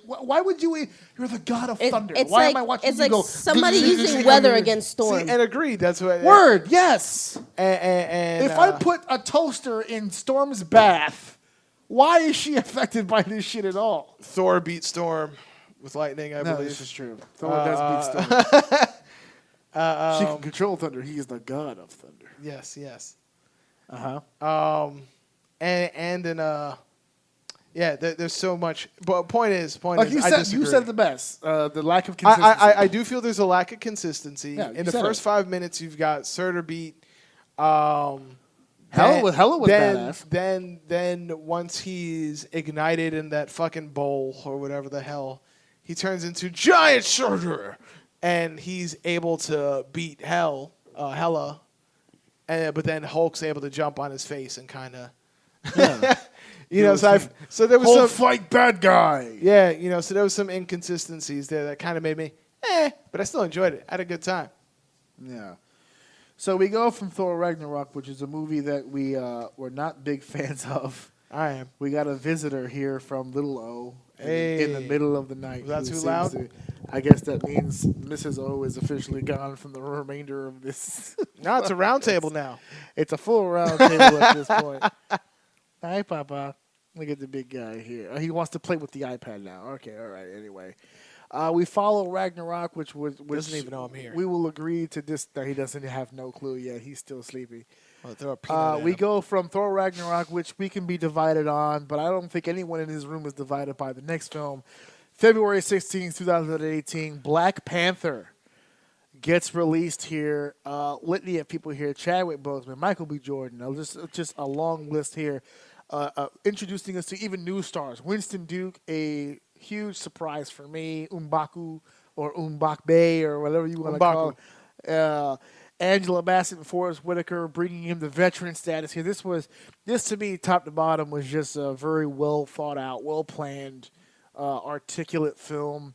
A: Why would you? You're the god of thunder.
B: It's
A: Why
B: like,
A: am I watching
B: it's
A: you
B: like
A: go?
B: Somebody using weather against storm.
C: See, and agreed. That's what.
A: Word, yes.
C: And
A: if I put a toaster in Storm's bath, why is she affected by this shit at all?
C: Thor beat Storm with lightning, I believe.
A: This is true. Thor does beat Storm. She can control thunder. He is the god of thunder.
C: Yes, yes. There's so much. But point is,
A: like you
C: I
A: said,
C: disagree.
A: You said the best. The lack of consistency.
C: I do feel there's a lack of consistency.
A: Yeah,
C: in the first 5 minutes, you've got Surtur beat.
A: Hella was badass.
C: Then once he's ignited in that fucking bowl or whatever the hell, he turns into Giant Surtur. And he's able to beat Hela, but then Hulk's able to jump on his face and kind of, so there was
A: Hulk
C: some
A: fight bad guy.
C: Yeah, so there was some inconsistencies there that kind of made me, but I still enjoyed it. I had a good time.
A: Yeah. So we go from Thor Ragnarok, which is a movie that we were not big fans of.
C: I am.
A: We got a visitor here from Little O in the middle of the night.
C: Was that too loud?
A: I guess that means Mrs. O is officially gone from the remainder of this.
C: No, it's a round table now.
A: It's a full round table at this point. Hi, Papa. Look at the big guy here. He wants to play with the iPad now. Okay, all right, anyway. We follow Ragnarok, which
C: Doesn't even know I'm here.
A: We will agree to this. No, he doesn't have no clue yet. He's still sleepy.
C: I'll throw a peanut at
A: We
C: him.
A: go from Thor Ragnarok, which we can be divided on, but I don't think anyone in his room is divided by the next film. February 16th, 2018, Black Panther gets released here. Litany of people here: Chadwick Boseman, Michael B. Jordan. Just a long list here, introducing us to even new stars. Winston Duke, a huge surprise for me. M'Baku or M'Bakbe or whatever you want to call it. Angela Bassett and Forrest Whitaker, bringing him the veteran status here. This to me, top to bottom, was just a very well thought out, well planned, articulate film.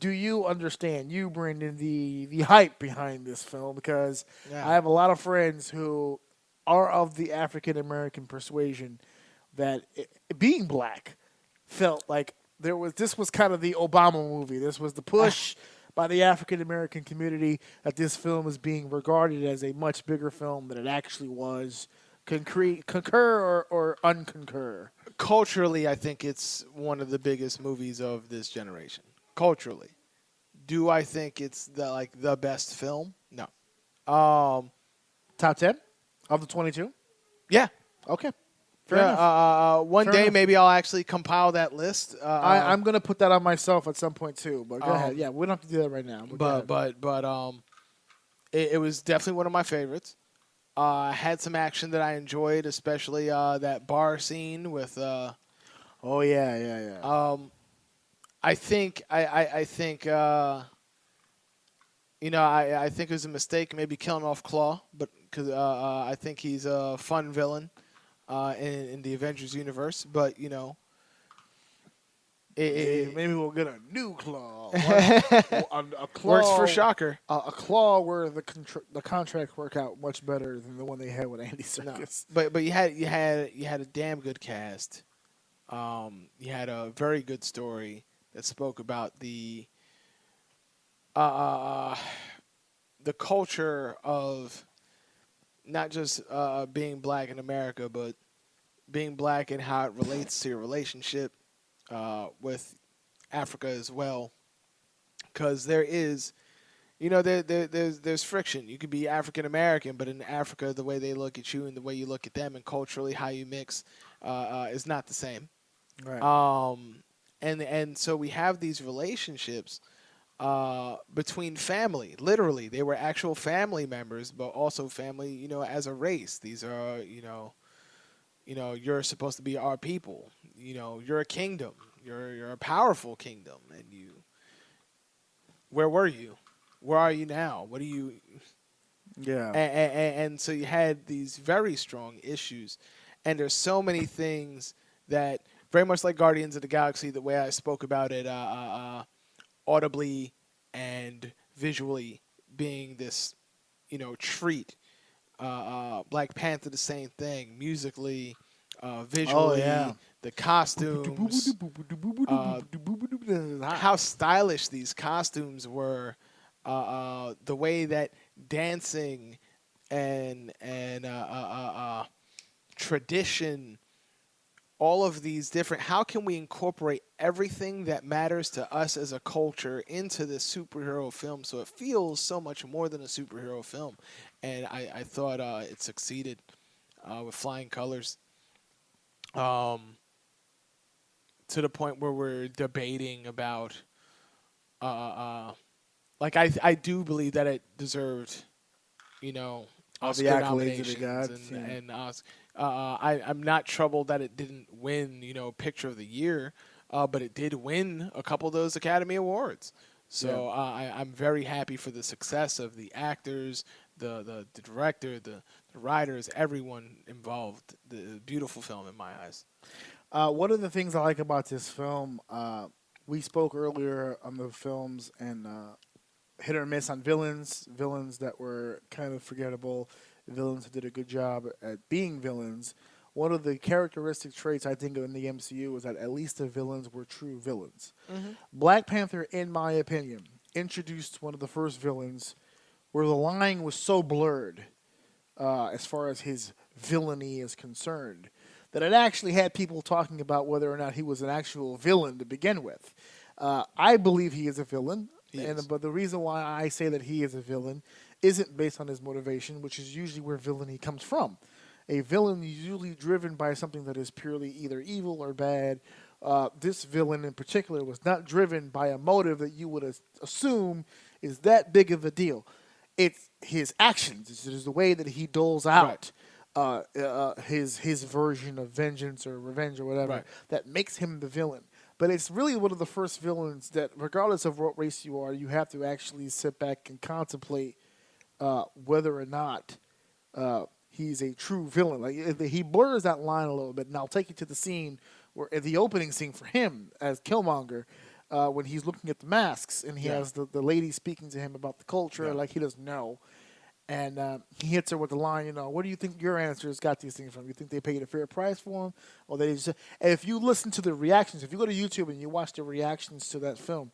A: Do you understand, you Brandon, the hype behind this film? Because I have a lot of friends who are of the African American persuasion that being black felt like this was kind of the Obama movie. This was the push by the African American community that this film is being regarded as a much bigger film than it actually was. Concur or unconcur?
C: Culturally, I think it's one of the biggest movies of this generation. Culturally. Do I think it's the best film? No.
A: Top 10 of the 22?
C: Yeah.
A: Okay. Fair enough.
C: One day maybe I'll actually compile that list.
A: I'm going to put that on myself at some point too, but go ahead. Yeah, we don't have to do that right now.
C: But it was definitely one of my favorites. Had some action that I enjoyed, especially that bar scene with.
A: Oh yeah.
C: I think I think it was a mistake maybe killing off Claw, but because I think he's a fun villain in the Avengers universe. But
A: maybe we'll get a new Claw. A Claw
C: works for Shocker.
A: A Claw where the contracts work out much better than the one they had with Andy Serkis.
C: No. But you had a damn good cast. You had a very good story that spoke about the culture of not just being black in America, but being black and how it relates to your relationship with Africa as well. Because there is, there's friction. You could be African American, but in Africa, the way they look at you and the way you look at them, and culturally how you mix is not the same.
A: Right.
C: And so we have these relationships between family. Literally, they were actual family members, but also family, as a race. These are, you're supposed to be our people. You're a kingdom. You're a powerful kingdom. And where were you? Where are you now? What do you?
A: Yeah.
C: And so you had these very strong issues, and there's so many things that. Very much like Guardians of the Galaxy, the way I spoke about it audibly and visually being this, treat. Black Panther, the same thing. Musically, visually, the costumes, how stylish these costumes were, the way that dancing and tradition, all of these different, how can we incorporate everything that matters to us as a culture into this superhero film so it feels so much more than a superhero film? And I thought it succeeded with flying colors to the point where we're debating about I do believe that it deserved, Oscar nominations and Oscar. I'm not troubled that it didn't win, Picture of the Year, but it did win a couple of those Academy Awards. So I'm very happy for the success of the actors, the director, the writers, everyone involved. The beautiful film in my eyes.
A: One of the things I like about this film, we spoke earlier on the films and hit or miss on villains that were kind of forgettable, villains who did a good job at being villains. One of the characteristic traits I think in the MCU was that at least the villains were true villains. Mm-hmm. Black Panther, in my opinion, introduced one of the first villains where the line was so blurred as far as his villainy is concerned that it actually had people talking about whether or not he was an actual villain to begin with. I believe he is a villain,
C: Yes.
A: but the reason why I say that he is a villain isn't based on his motivation, which is usually where villainy comes from. A villain is usually driven by something that is purely either evil or bad. This villain in particular was not driven by a motive that you would assume is that big of a deal. It's his actions. It's the way that he doles out his version of vengeance or revenge or whatever that makes him the villain. But it's really one of the first villains that, regardless of what race you are, you have to actually sit back and contemplate whether or not he's a true villain. Like he blurs that line a little bit, and I'll take you to the scene where the opening scene for him as Killmonger, when he's looking at the masks and he has the lady speaking to him about the culture, like he doesn't know. And he hits her with the line, what do you think your ancestors got these things from? You think they paid a fair price for them? Or they just... And if you listen to the reactions, if you go to YouTube and you watch the reactions to that film,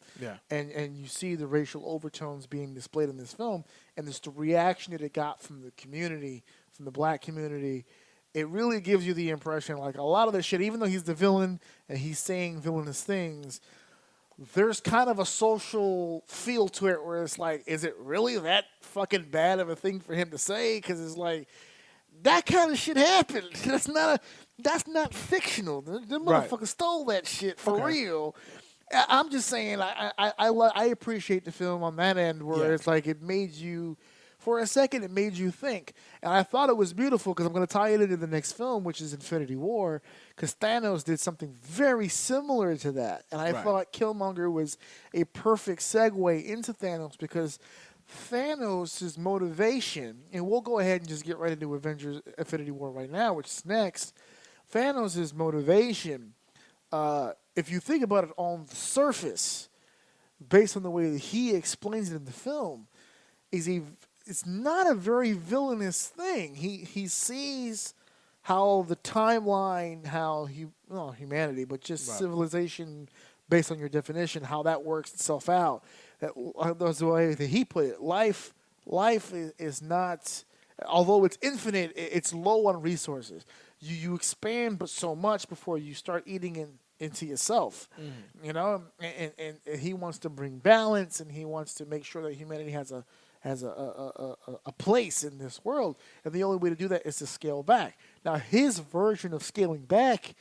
A: and you see the racial overtones being displayed in this film, and it's the reaction that it got from the community, from the black community, it really gives you the impression, like a lot of this shit, even though he's the villain and he's saying villainous things, there's kind of a social feel to it where it's like, is it really that fucking bad of a thing for him to say? Because it's like, that kind of shit happened. That's not fictional. The motherfucker stole that shit for real. I'm just saying, I appreciate the film on that end where it's like it made you, for a second, it made you think. And I thought it was beautiful because I'm going to tie it into the next film, which is Infinity War, because Thanos did something very similar to that. And I thought Killmonger was a perfect segue into Thanos because Thanos' motivation, and we'll go ahead and just get right into Avengers Infinity War right now, which is next. Thanos' motivation, if you think about it on the surface, based on the way that he explains it in the film, it's not a very villainous thing. He sees how the timeline, humanity, but just civilization, based on your definition, how that works itself out. That's the way that he put it. Life is not, although it's infinite, it's low on resources. You expand but so much before you start eating into yourself, and he wants to bring balance, and he wants to make sure that humanity has a place in this world, and the only way to do that is to scale back. Now, his version of scaling back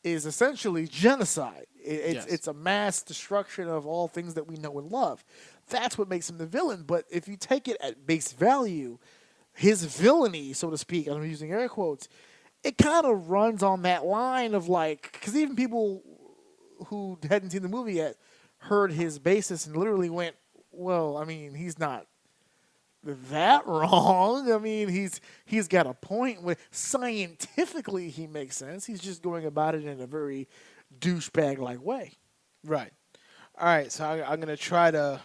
A: is essentially genocide. It's a mass destruction of all things that we know and love. That's what makes him the villain. But if you take it at base value, his villainy, so to speak, I'm using air quotes, it kind of runs on that line of like, because even people who hadn't seen the movie yet heard his basis and literally went, well, I mean, he's not that wrong. I mean, he's got a point with scientifically he makes sense. He's just going about it in a very douchebag-like way.
C: Right. All right, so I'm going to try to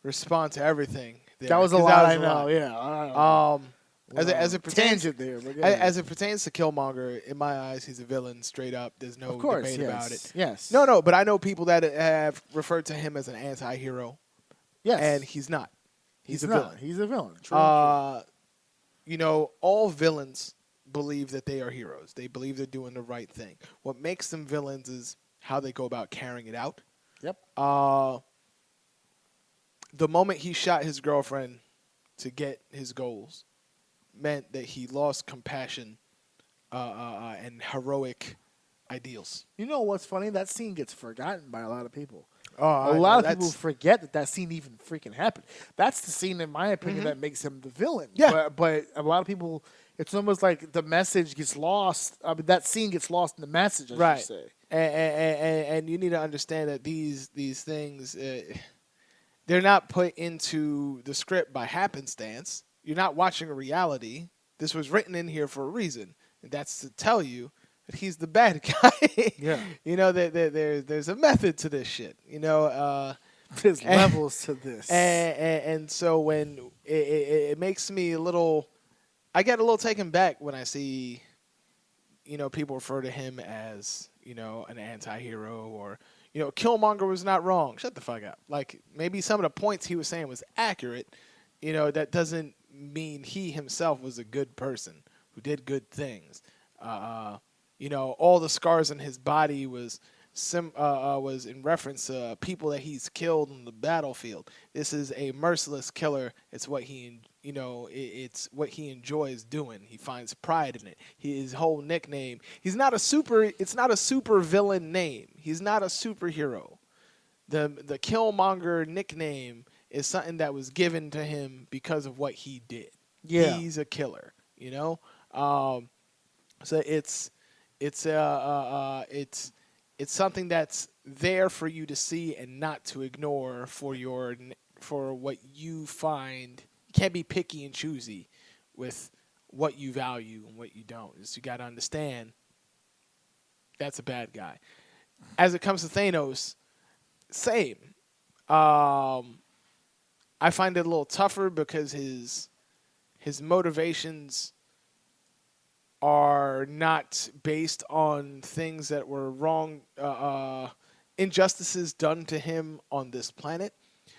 C: respond to everything there.
A: That was a lot, I know, yeah.
C: As it pertains
A: tangent there, but
C: as it pertains to Killmonger, in my eyes, he's a villain straight up. There's no debate about it.
A: Yes.
C: No, but I know people that have referred to him as an anti-hero.
A: Yes.
C: And he's not. He's a
A: not.
C: villain.
A: He's a villain. True.
C: All villains believe that they are heroes. They believe they're doing the right thing. What makes them villains is how they go about carrying it out.
A: Yep.
C: The moment he shot his girlfriend to get his goals meant that he lost compassion and heroic ideals.
A: You know what's funny? That scene gets forgotten by a lot of people.
C: A
A: lot of people forget that scene even freaking happened. That's the scene, in my opinion, that makes him the villain.
C: Yeah.
A: But a lot of people, it's almost like the message gets lost. I mean, that scene gets lost in the message, I should say.
C: And you need to understand that these things, they're not put into the script by happenstance. You're not watching a reality. This was written in here for a reason, and that's to tell you that he's the bad guy.
A: Yeah.
C: There's a method to this shit.
A: There's levels to this.
C: And so when it makes me I get a little taken back when I see, people refer to him as, an anti-hero or, Killmonger was not wrong. Shut the fuck up. Like, maybe some of the points he was saying was accurate. That doesn't mean he himself was a good person who did good things. All the scars on his body was was in reference to people that he's killed on the battlefield. This is a merciless killer. It's what it's what he enjoys doing. He finds pride in it. His whole nickname. It's not a super villain name. He's not a superhero. The Killmonger nickname is something that was given to him because of what he did.
A: Yeah.
C: He's a killer, so it's something that's there for you to see and not to ignore for what you find. You can't be picky and choosy with what you value and what you don't. You got to understand that's a bad guy. As it comes to Thanos, same. I find it a little tougher because his motivations are not based on things that were wrong, injustices done to him on this planet.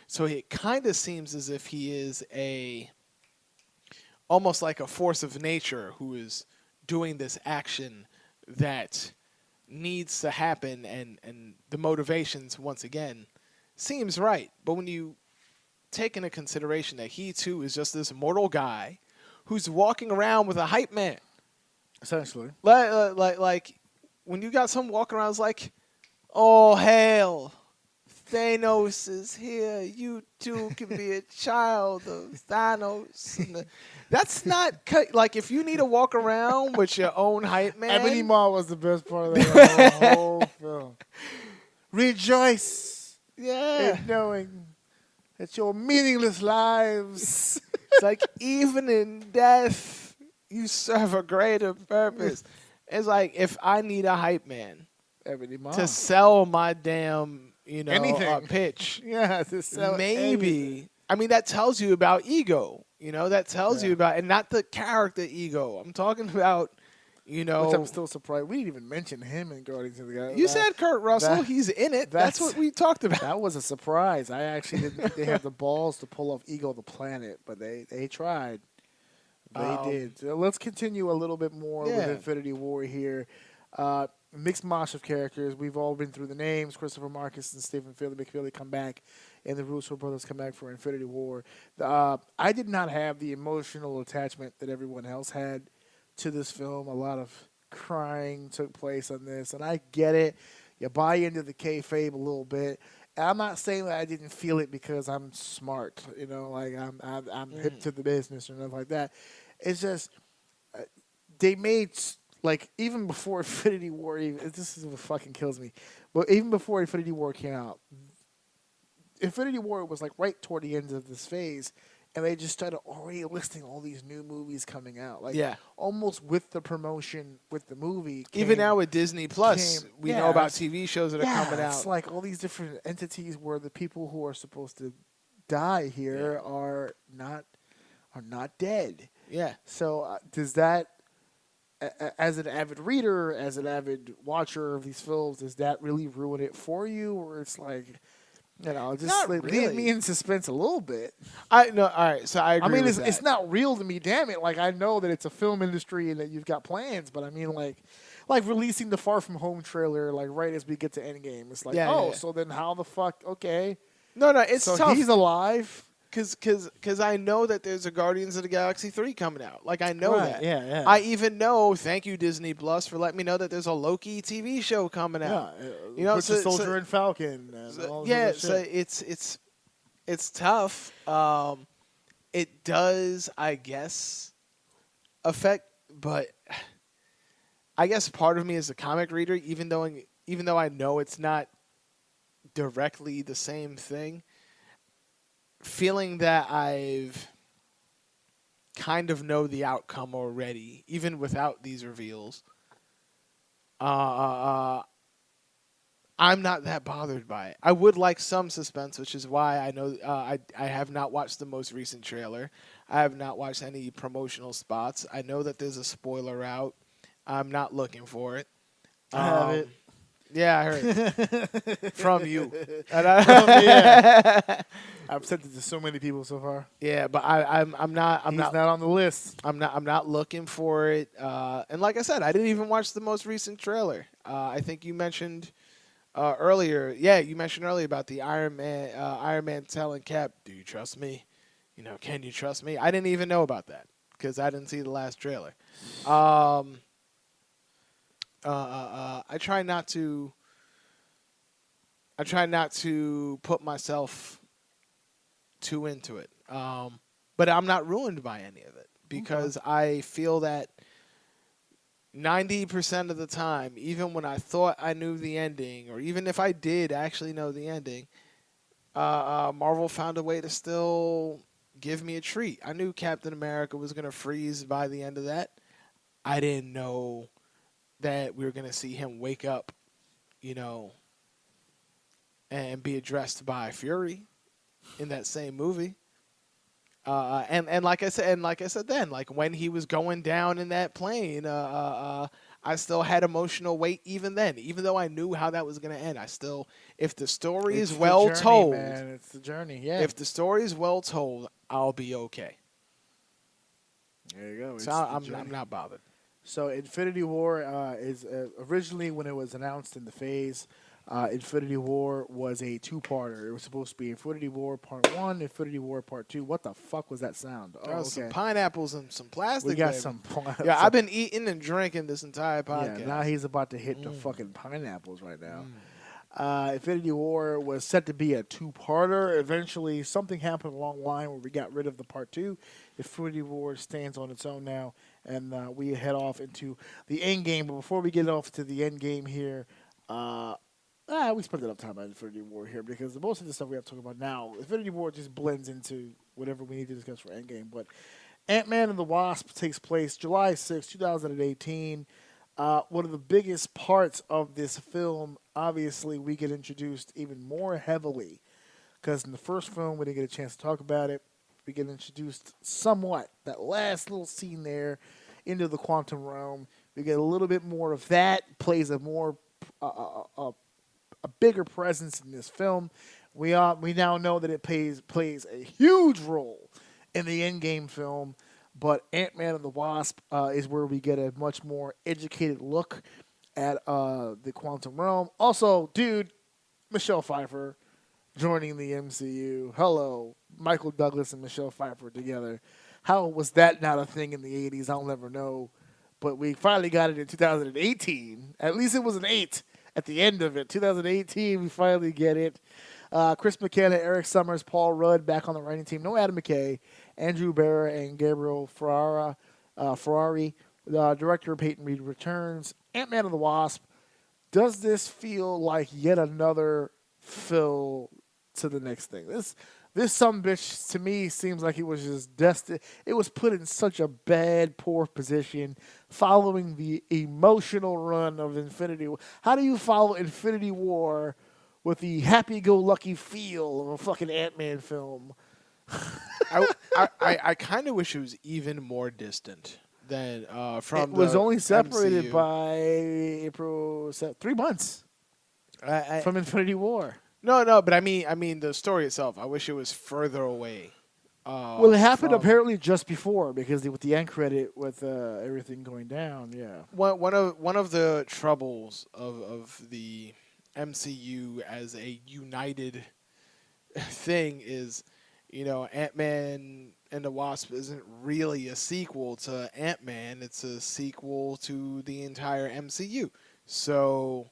C: So it kind of seems as if he is almost like a force of nature who is doing this action that needs to happen, and the motivations, once again, seems right. But when you take into consideration that he too is just this mortal guy who's walking around with a hype man,
A: essentially,
C: like when you got someone walking around, it's like, oh hail, Thanos is here. You too can be a child of Thanos. That's not like if you need to walk around with your own hype man.
A: Ebony Maw was the best part of the whole film. Rejoice, in knowing that your meaningless lives.
C: It's like even in death, you serve a greater purpose. It's like if I need a hype man to sell my damn, pitch.
A: Yeah, to sell
C: maybe.
A: anything.
C: I mean, that tells you about ego. That tells you about, and not the character ego. I'm talking about,
A: Which I'm still surprised. We didn't even mention him in Guardians of the Galaxy.
C: You said Kurt Russell. He's in it. That's what we talked about.
A: That was a surprise. I actually didn't think they had the balls to pull off Ego the Planet, but they tried. They did. So let's continue a little bit more with Infinity War here. Mixed mosh of characters. We've all been through the names. Christopher Marcus and Stephen McFeely come back, and the Russo brothers come back for Infinity War. I did not have the emotional attachment that everyone else had to this film. A lot of crying took place on this, and I get it. You buy into the kayfabe a little bit. And I'm not saying that I didn't feel it because I'm smart, like I'm hip to the business or nothing like that. It's just they made. Like, even before Infinity War, this is what fucking kills me. But even before Infinity War came out, Infinity War was like right toward the end of this phase, and they just started already listing all these new movies coming out. Like, almost with the promotion with the movie.
C: Even now with Disney Plus, we know about TV shows that are coming out.
A: It's like all these different entities where the people who are supposed to die here are not dead.
C: Yeah.
A: So does that, as an avid reader, as an avid watcher of these films, does that really ruin it for you? Or it's like, just leave me in suspense a little bit.
C: All right, so I agree with that.
A: It's not real to me, damn it. Like, I know that it's a film industry and that you've got plans, but I mean, like releasing the Far From Home trailer, like, right as we get to Endgame. It's like, so then how the fuck, okay.
C: No, it's
A: so
C: tough.
A: He's alive.
C: Because I know that there's a Guardians of the Galaxy 3 coming out. Like, I know that.
A: Yeah.
C: I even know, thank you, Disney Plus, for letting me know that there's a Loki TV show coming out.
A: Yeah, Soldier and Falcon. And all this
C: so
A: shit.
C: it's tough. It does, I guess, affect, but I guess part of me is a comic reader, even though I know it's not directly the same thing. Feeling that I've kind of know the outcome already, even without these reveals, I'm not that bothered by it. I would like some suspense, which is why I know I have not watched the most recent trailer. I have not watched any promotional spots. I know that there's a spoiler out. I'm not looking for it.
A: I have it.
C: Yeah, I heard from you.
A: I've sent it to so many people so far.
C: Yeah, but I'm not.
A: He's not on the list.
C: I'm not looking for it. And like I said, I didn't even watch the most recent trailer. I think you mentioned earlier, yeah, you mentioned earlier about the Iron Man telling Cap, "Do you trust me? Can you trust me?" I didn't even know about that because I didn't see the last trailer. I try not to. I try not to put myself too into it, but I'm not ruined by any of it because I feel that 90% of the time, even when I thought I knew the ending, or even if I did actually know the ending, Marvel found a way to still give me a treat. I knew Captain America was going to freeze by the end of that. I didn't know that we were going to see him wake up, and be addressed by Fury in that same movie. And like I said then, like when he was going down in that plane, I still had emotional weight even then, even though I knew how that was going to end. If the story is well told,
A: man, it's the journey. Yeah.
C: If the story is well told, I'll be okay.
A: There you go.
C: So I'm not bothered.
A: So Infinity War is originally, when it was announced in the phase, Infinity War was a two-parter. It was supposed to be Infinity War Part 1, Infinity War Part 2. What the fuck was that sound?
C: There was some pineapples and some plastic.
A: We got
C: baby.
A: some.
C: Yeah, I've been eating and drinking this entire podcast.
A: Yeah, now he's about to hit the fucking pineapples right now. Infinity War was set to be a two-parter. Eventually, something happened along the line where we got rid of the Part 2. Infinity War stands on its own now, and we head off into the Endgame. But before we get off to the Endgame here, we spent enough time on Infinity War here because most of the stuff we have to talk about now, Infinity War just blends into whatever we need to discuss for Endgame. But Ant-Man and the Wasp takes place July 6, 2018. One of the biggest parts of this film, obviously, we get introduced even more heavily because in the first film, we didn't get a chance to talk about it. We get introduced somewhat, that last little scene there, into the quantum realm. We get a little bit more of that, plays a more a bigger presence in this film. We now know that it plays a huge role in the Endgame film, but Ant-Man and the Wasp is where we get a much more educated look at the quantum realm. Also, dude, Michelle Pfeiffer joining the MCU. Hello, Michael Douglas and Michelle Pfeiffer together. How was that not a thing in the 80s? I'll never know. But we finally got it in 2018. At least it was an 8 at the end of it. 2018, we finally get it. Chris McKenna, Eric Summers, Paul Rudd back on the writing team. No Adam McKay, Andrew Barra, and Gabriel Ferrari. Director Peyton Reed returns. Ant-Man and the Wasp. Does this feel like yet another fill to the next thing? This sumbitch, to me, seems like it was just destined. It was put in such a bad, poor position following the emotional run of Infinity War. How do you follow Infinity War with the happy-go-lucky feel of a fucking Ant-Man film?
C: I kind of wish it was even more distant than from.
A: It was
C: the
A: only separated
C: MCU.
A: by April 3 months from Infinity War.
C: No, but I mean the story itself. I wish it was further away.
A: Well, it happened apparently just before because with the end credit with everything going down. Yeah.
C: One of the troubles of the MCU as a united thing is, Ant-Man and the Wasp isn't really a sequel to Ant-Man. It's a sequel to the entire MCU. So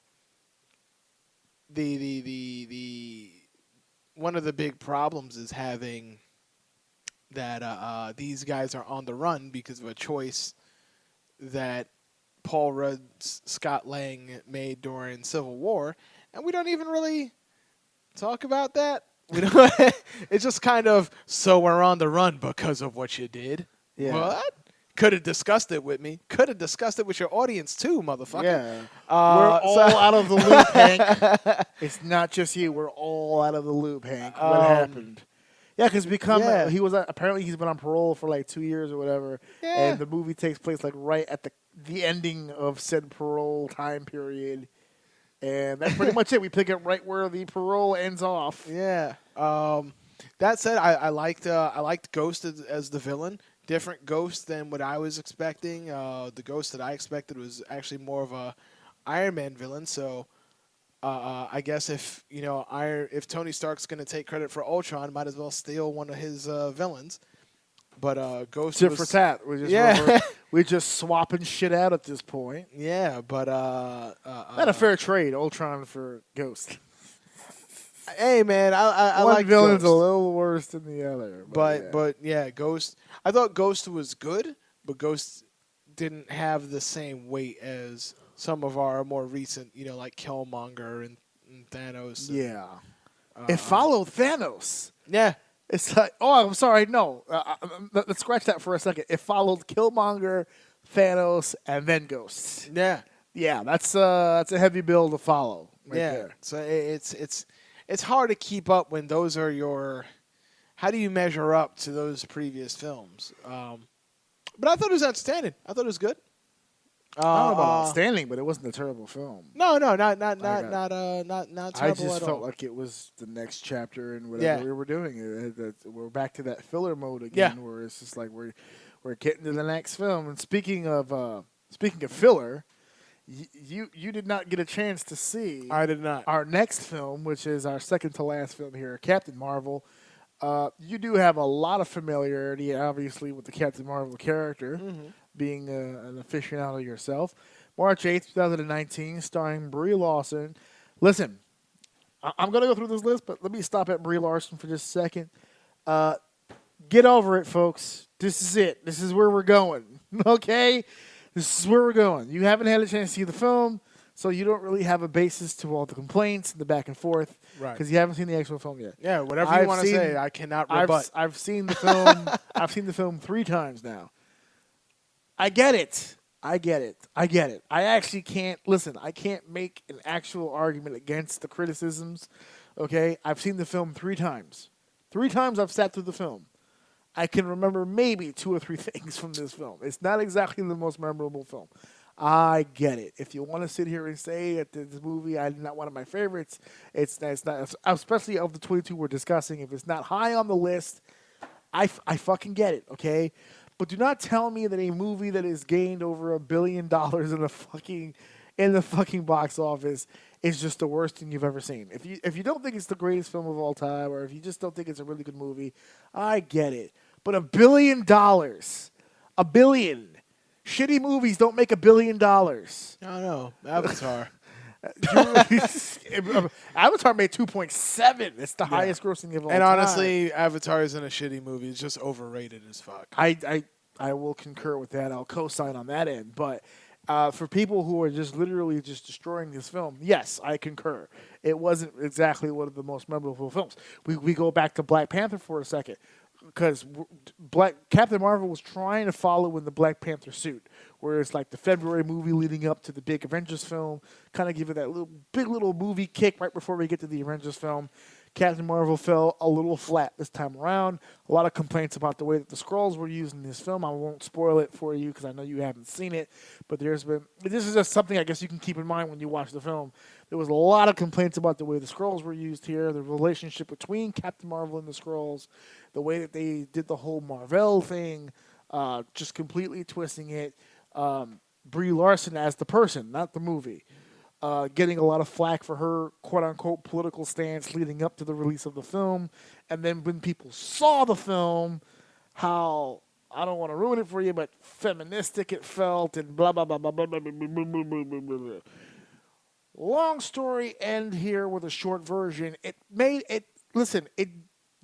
C: the one of the big problems is having that these guys are on the run because of a choice that Paul Rudd's Scott Lang made during Civil War, and we don't even really talk about that. We don't. It's just kind of, so we're on the run because of what you did.
A: Yeah.
C: What? Could have discussed it with me. Could have discussed it with your audience too, motherfucker.
A: Yeah. We're all out of the loop, Hank. It's not just you. We're all out of the loop, Hank. What happened? Yeah, because he was apparently he's been on parole for like 2 years or whatever, and the movie takes place like right at the ending of said parole time period, and that's pretty much it. We pick up right where the parole ends off.
C: Yeah. That said, I liked Ghost as the villain. Different Ghost than what I was expecting. The Ghost that I expected was actually more of a Iron Man villain. So I guess if if Tony Stark's going to take credit for Ultron, might as well steal one of his villains. But Ghost
A: Tit
C: was
A: for tat. We just swapping shit out at this point.
C: yeah, but
A: Not a fair trade, Ultron for Ghost.
C: hey man, I
A: One
C: like
A: villain's
C: Ghost.
A: a little worse than the other.
C: But yeah, Ghost. I thought Ghost was good, but Ghost didn't have the same weight as some of our more recent, like Killmonger and Thanos. And,
A: yeah. It followed Thanos.
C: yeah,
A: It's like, oh, I'm sorry, no. Let's scratch that for a second. It followed Killmonger, Thanos, and then Ghost.
C: yeah,
A: Yeah, that's a heavy bill to follow. Right
C: yeah.
A: there.
C: So it's hard to keep up when those are your. How do you measure up to those previous films? But I thought it was outstanding. I thought it was good.
A: I don't know about outstanding, but it wasn't a terrible film.
C: No, not terrible
A: I just
C: at
A: felt
C: all.
A: like it was the next chapter in whatever we were doing. We're back to that filler mode again,
C: Yeah.
A: where it's just like we're getting to the next film. And speaking of filler, you did not get a chance to see
C: I did not.
A: our next film, which is our second to last film here, Captain Marvel. You do have a lot of familiarity, obviously, with the Captain Marvel character, being an aficionado yourself. March 8th, 2019, starring Brie Larson. Listen, I'm going to go through this list, but let me stop at Brie Larson for just a second. Get over it, folks. This is it. This is where we're going, okay? This is where we're going. You haven't had a chance to see the film, so you don't really have a basis to all the complaints and the back and forth,
C: Right.
A: because you haven't seen the actual film yet.
C: Yeah, whatever you want to say, I cannot rebut.
A: I've seen the film. I've seen the film 3 times now. I get it. I actually can't listen. I can't make an actual argument against the criticisms. Okay, I've seen the film 3 times. 3 times I've sat through the film. I can remember maybe 2 or 3 things from this film. It's not exactly the most memorable film. I get it. If you want to sit here and say that this movie is not one of my favorites, it's not, especially of the 22 we're discussing. If it's not high on the list, I fucking get it, okay? But do not tell me that a movie that has gained over $1 billion in the fucking box office is just the worst thing you've ever seen. If you don't think it's the greatest film of all time, or if you just don't think it's a really good movie, I get it. But $1 billion, $1 billion. Shitty movies don't make $1 billion.
C: I don't know. Avatar.
A: Avatar made 2.7. It's the highest grossing of all time.
C: And honestly, Avatar isn't a shitty movie. It's just overrated as fuck.
A: I will concur with that. I'll co-sign on that end. But for people who are just literally just destroying this film, yes, I concur. It wasn't exactly one of the most memorable films. We go back to Black Panther for a second. Because Captain Marvel was trying to follow in the Black Panther suit, where it's like the February movie leading up to the big Avengers film, kind of give it that big little movie kick right before we get to the Avengers film. Captain Marvel fell a little flat this time around. A lot of complaints about the way that the Skrulls were used in this film. I won't spoil it for you because I know you haven't seen it. But this is just something I guess you can keep in mind when you watch the film. There was a lot of complaints about the way the Skrulls were used here, the relationship between Captain Marvel and the Skrulls, the way that they did the whole Marvel thing, just completely twisting it. Brie Larson as the person, not the movie. Getting a lot of flack for her quote-unquote political stance leading up to the release of the film. And then when people saw the film, how, I don't want to ruin it for you, but feministic it felt and blah, blah, blah, blah, blah, blah, blah, blah, blah, blah, blah, blah. Long story end here with a short version. It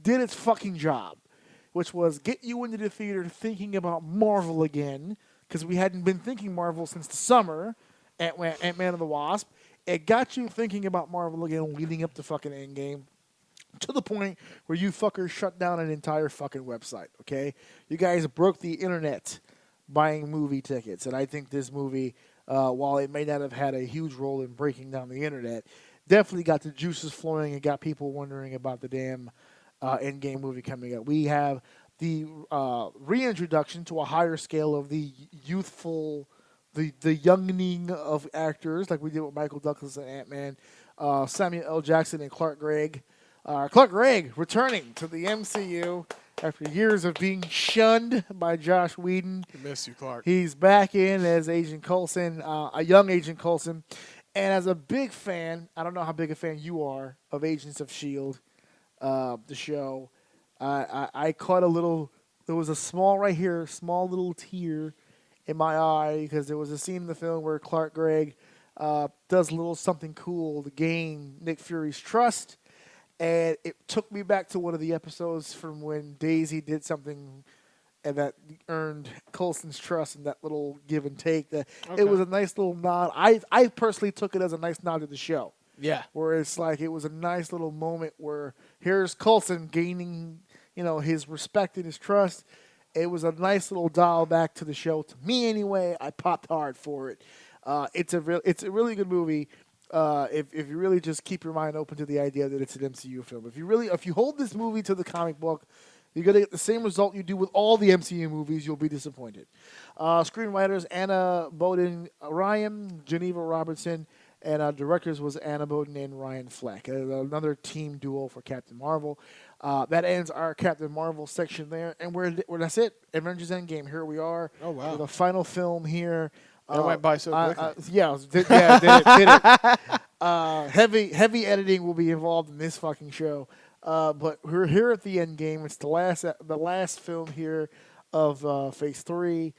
A: did its fucking job, which was get you into the theater thinking about Marvel again, because we hadn't been thinking Marvel since the summer. Ant-Man and the Wasp. It got you thinking about Marvel again leading up to fucking Endgame, to the point where you fuckers shut down an entire fucking website, okay? You guys broke the internet buying movie tickets, and I think this movie, while it may not have had a huge role in breaking down the internet, definitely got the juices flowing and got people wondering about the damn Endgame movie coming up. We have the reintroduction to a higher scale of the youthful... The younging of actors, like we did with Michael Douglas and Ant-Man, Samuel L. Jackson and Clark Gregg. Clark Gregg returning to the MCU after years of being shunned by Joss Whedon.
C: I miss you, Clark.
A: He's back in as Agent Coulson, a young Agent Coulson. And as a big fan, I don't know how big a fan you are of Agents of S.H.I.E.L.D., the show. I caught a little, there was a small, right here, small little tear in my eye because there was a scene in the film where Clark Gregg does a little something cool to gain Nick Fury's trust. And it took me back to one of the episodes from when Daisy did something and that earned Coulson's trust and that little give and take. That
C: Okay.
A: It was a nice little nod. I personally took it as a nice nod to the show.
C: Yeah.
A: Where it's like it was a nice little moment where here's Coulson gaining, his respect and his trust. It was a nice little dial back to the show. To me, anyway, I popped hard for it. It's a really good movie. If you really just keep your mind open to the idea that it's an MCU film. If you hold this movie to the comic book, you're gonna get the same result you do with all the MCU movies. You'll be disappointed. Screenwriters Anna Boden Ryan, Geneva Robertson, and directors was Anna Boden and Ryan Fleck. Another team duo for Captain Marvel. That ends our Captain Marvel section there, and that's it. Avengers Endgame. Here we are.
C: Oh, wow.
A: The final film here.
C: That went by so quickly.
A: Did it. Heavy editing will be involved in this fucking show. But we're here at the end game. It's the last film here of Phase 3.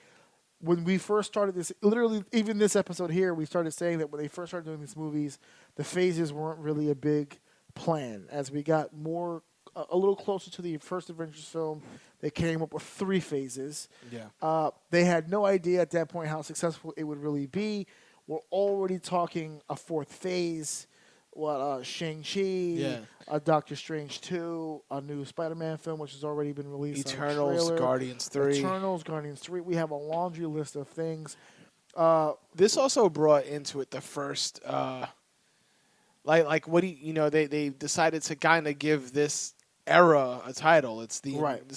A: When we first started this, literally, even this episode here, we started saying that when they first started doing these movies, the phases weren't really a big plan. As we got a little closer to the first Avengers film, they came up with 3 phases.
C: Yeah.
A: They had no idea at that point how successful it would really be. We're already talking a 4th phase. Shang-Chi, Doctor Strange 2, a new Spider-Man film, which has already been released.
C: Eternals, Guardians 3.
A: Guardians 3. We have a laundry list of things.
C: This also brought into it the first, what do you, they decided to kind of give this era a title. It's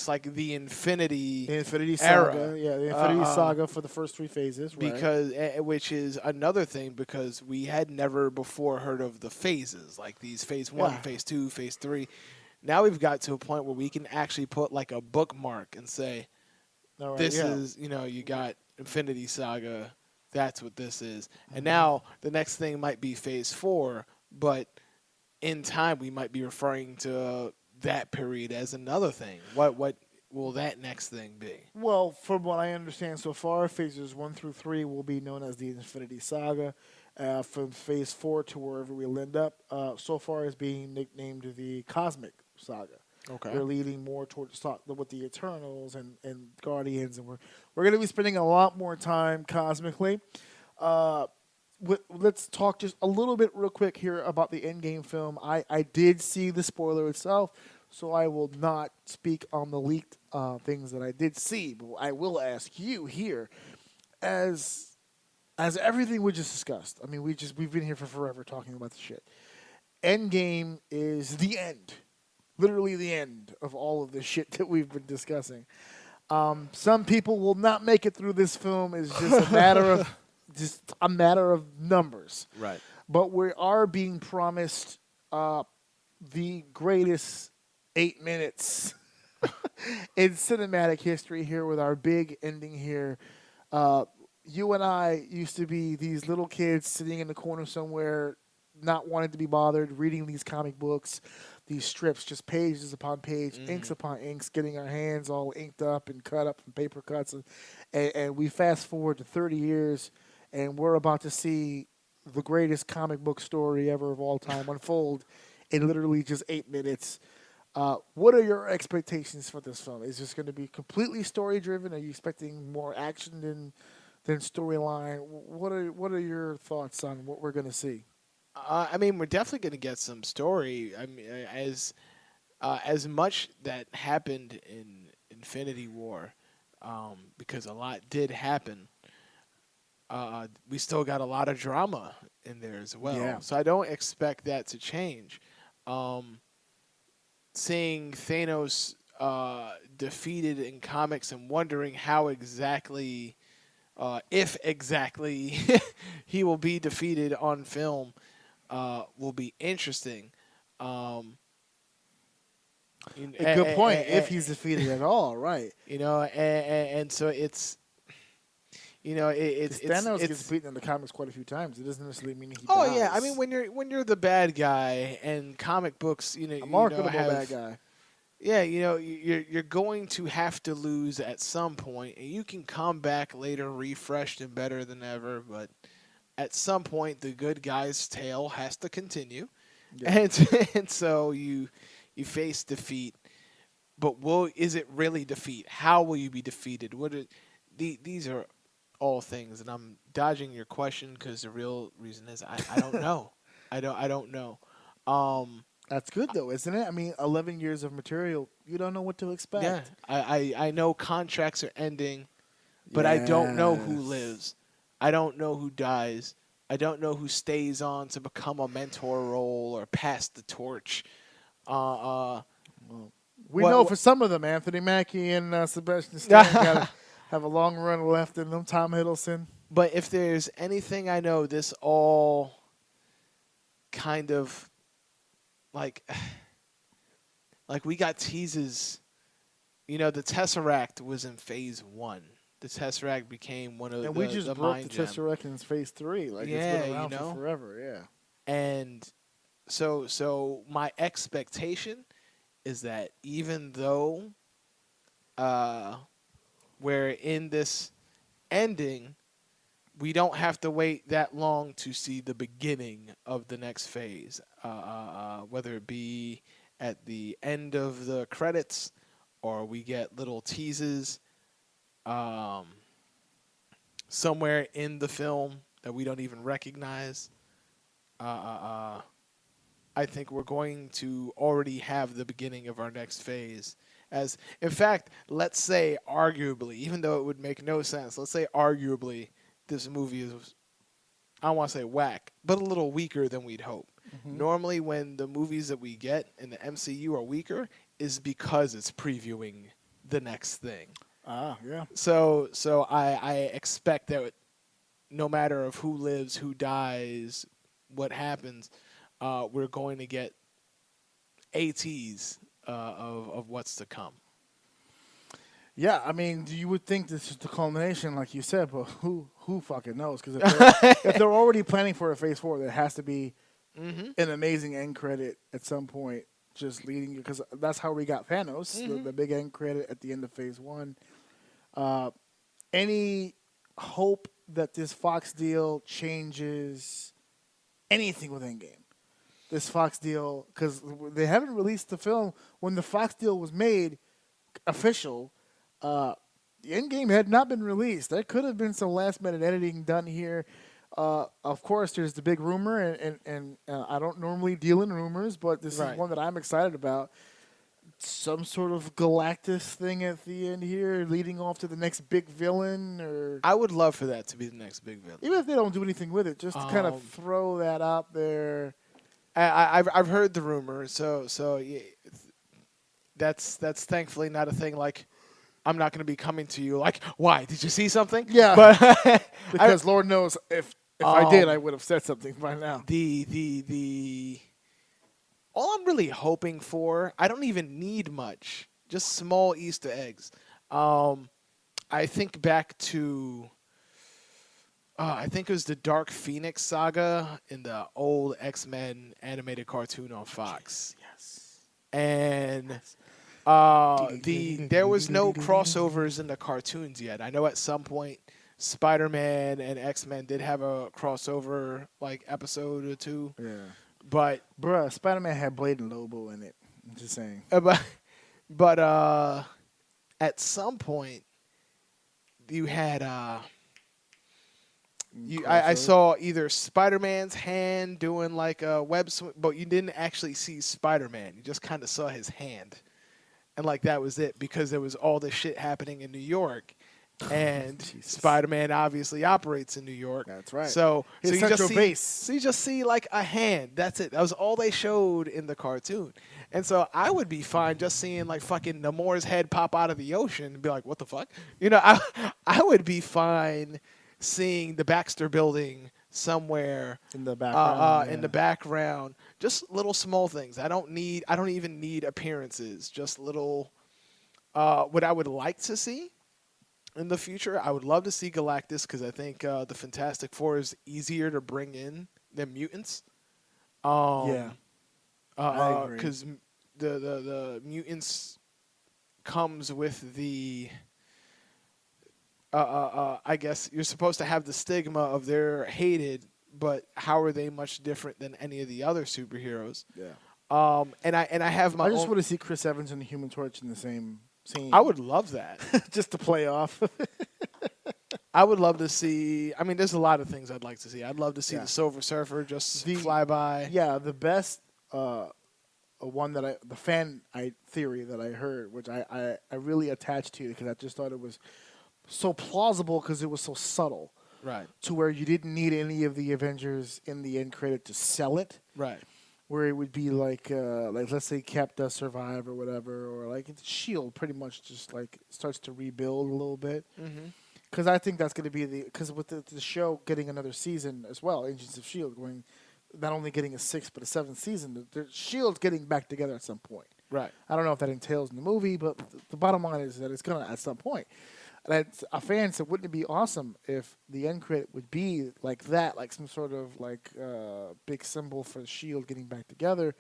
C: like the Infinity
A: Saga.
C: era.
A: Yeah, the Infinity Saga for the first 3 phases.
C: Because which is another thing because we had never before heard of the phases like these phase 1, phase 2, phase 3. Now we've got to a point where we can actually put like a bookmark and say, this is you got Infinity Saga. That's what this is. And now the next thing might be phase 4, but in time we might be referring to that period as another thing. What will that next thing be?
A: Well, from what I understand so far, phases 1 through 3 will be known as the Infinity Saga. From phase 4 to wherever we'll end up, so far is being nicknamed the Cosmic Saga.
C: Okay.
A: They're leading more towards with the Eternals and Guardians, and we're going to be spending a lot more time cosmically. Let's talk just a little bit real quick here about the Endgame film. I did see the spoiler itself, so I will not speak on the leaked things that I did see, but I will ask you here, as everything we just discussed. I mean, we've been here for forever talking about the shit. Endgame is the end, literally the end of all of the shit that we've been discussing. Some people will not make it through this film. It's just a matter of numbers.
C: Right.
A: But we are being promised the greatest 8 minutes in cinematic history here with our big ending here. You and I used to be these little kids sitting in the corner somewhere, not wanting to be bothered, reading these comic books, these strips, just pages upon page, inks upon inks, getting our hands all inked up and cut up from paper cuts. And we fast forward to 30 years, and we're about to see the greatest comic book story ever of all time unfold in literally just 8 minutes. What are your expectations for this film? Is this going to be completely story-driven? Are you expecting more action than storyline? What are your thoughts on what we're going to see?
C: I mean, we're definitely going to get some story. I mean, as much that happened in Infinity War, because a lot did happen. We still got a lot of drama in there as well.
A: Yeah.
C: So I don't expect that to change. Seeing Thanos defeated in comics and wondering how exactly, if exactly, he will be defeated on film will be interesting.
A: A good point. If he's defeated at all, right?
C: And so it's, it's
A: Thanos
C: it's
A: gets beaten in the comics quite a few times. It doesn't necessarily mean he
C: oh
A: dies.
C: yeah, I mean when you're the bad guy and comic books,
A: a marketable bad guy.
C: Yeah, you're going to have to lose at some point, and you can come back later refreshed and better than ever. But at some point, the good guy's tale has to continue,
A: Yeah.
C: and so you face defeat. But is it really defeat? How will you be defeated? These are all things, and I'm dodging your question because the real reason is I don't know. I don't know.
A: That's good though, isn't it? I mean, 11 years of material, you don't know what to expect.
C: Yeah, I know contracts are ending, but I don't know who lives. I don't know who dies. I don't know who stays on to become a mentor role or pass the torch.
A: We know for some of them, Anthony Mackie and Sebastian Stan have a long run left in them. Tom Hiddleston.
C: But if there's anything I know, this all kind of like we got teases. The Tesseract was in Phase 1. The Tesseract became one of
A: and
C: the
A: we just
C: the
A: broke
C: mind
A: the
C: gem.
A: Tesseract in Phase 3. Like
C: Yeah,
A: it's been around for forever. Yeah.
C: And so my expectation is that even though we're in this ending, we don't have to wait that long to see the beginning of the next phase, whether it be at the end of the credits or we get little teases somewhere in the film that we don't even recognize. I think we're going to already have the beginning of our next phase. As, in fact, let's say arguably, even though it would make no sense, let's say arguably this movie is, I don't want to say whack, but a little weaker than we'd hope. Mm-hmm. Normally when the movies that we get in the MCU are weaker is because it's previewing the next thing.
A: Yeah.
C: So I expect that no matter of who lives, who dies, what happens, we're going to get ATs of what's to come.
A: Yeah, I mean, you would think this is the culmination, like you said, but who fucking knows? Because if they're already planning for a Phase 4, there has to be an amazing end credit at some point, just leading you. Because that's how we got Thanos, the big end credit at the end of Phase 1. Any hope that this Fox deal changes anything with Endgame? This Fox deal, because they haven't released the film. When the Fox deal was made official, the Endgame had not been released. There could have been some last-minute editing done here. Of course, there's the big rumor, and I don't normally deal in rumors, but this is one that I'm excited about. Some sort of Galactus thing at the end here, leading off to the next big villain, or
C: I would love for that to be the next big villain.
A: Even if they don't do anything with it, just to kind of throw that out there.
C: I've heard the rumor, so yeah, that's thankfully not a thing. Like, I'm not going to be coming to you like, why? Did you see something?
A: Yeah,
C: but
A: because Lord knows if I did, I would have said something by now.
C: All I'm really hoping for, I don't even need much, just small Easter eggs. I think back to, I think it was the Dark Phoenix saga in the old X-Men animated cartoon on Fox.
A: Yes.
C: And there was no crossovers in the cartoons yet. I know at some point Spider-Man and X-Men did have a crossover like episode or two.
A: Yeah.
C: But
A: bruh, Spider-Man had Blade and Lobo in it. I'm just saying.
C: But at some point you had I saw either Spider-Man's hand doing like a web swing, but you didn't actually see Spider-Man. You just kind of saw his hand. And like that was it, because there was all this shit happening in New York. And Spider-Man obviously operates in New York.
A: That's right.
C: So
A: his
C: you
A: central base.
C: So you just see like a hand. That's it. That was all they showed in the cartoon. And so I would be fine just seeing like fucking Namor's head pop out of the ocean and be like, what the fuck? I would be fine seeing the Baxter building somewhere
A: in the background.
C: in the background. Just little small things. I don't even need appearances. Just little what I would like to see in the future. I would love to see Galactus because I think the Fantastic Four is easier to bring in than mutants.
A: Yeah, I agree.
C: Because the mutants comes with the I guess you're supposed to have the stigma of they're hated, but how are they much different than any of the other superheroes?
A: Yeah.
C: And I have my
A: I just
C: own.
A: want to see Chris Evans and the Human Torch in the same scene.
C: I would love that.
A: just to play off.
C: I would love to see. I mean, there's a lot of things I'd like to see. I'd love to see
A: Yeah.
C: the Silver Surfer just fly by.
A: Yeah, the best one that the fan theory that I heard, which I really attached to because I just thought it was so plausible because it was so subtle.
C: Right.
A: To where you didn't need any of the Avengers in the end credit to sell it.
C: Right.
A: Where it would be like let's say Cap does survive or whatever, or like Shield pretty much just like starts to rebuild a little bit. Because I think that's going to be because with the show getting another season as well, Agents of Shield going not only getting a 6th but a 7th season, the Shield's getting back together at some point.
C: Right.
A: I don't know if that entails in the movie, but the bottom line is that it's gonna at some point. And a fan said, wouldn't it be awesome if the end credit would be like that, like some sort of like big symbol for the Shield getting back together,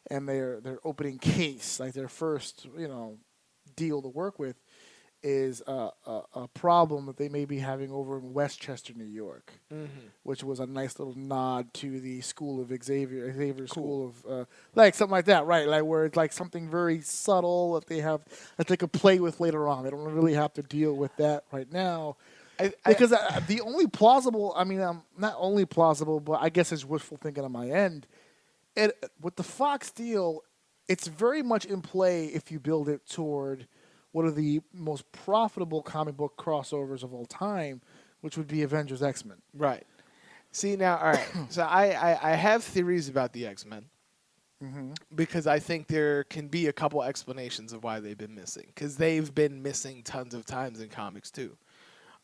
A: and their opening case, like their first deal to work with, is a problem that they may be having over in Westchester, New York, which was a nice little nod to the School of Xavier School of like something like that, right? Like where it's like something very subtle that they could play with later on. They don't really have to deal with that right now. Because the only plausible, not only plausible, but I guess it's wishful thinking on my end. With the Fox deal, it's very much in play if you build it toward one of the most profitable comic book crossovers of all time, which would be Avengers X-Men.
C: Right. See, now, all right. So I have theories about the X-Men because I think there can be a couple explanations of why they've been missing, because they've been missing tons of times in comics too.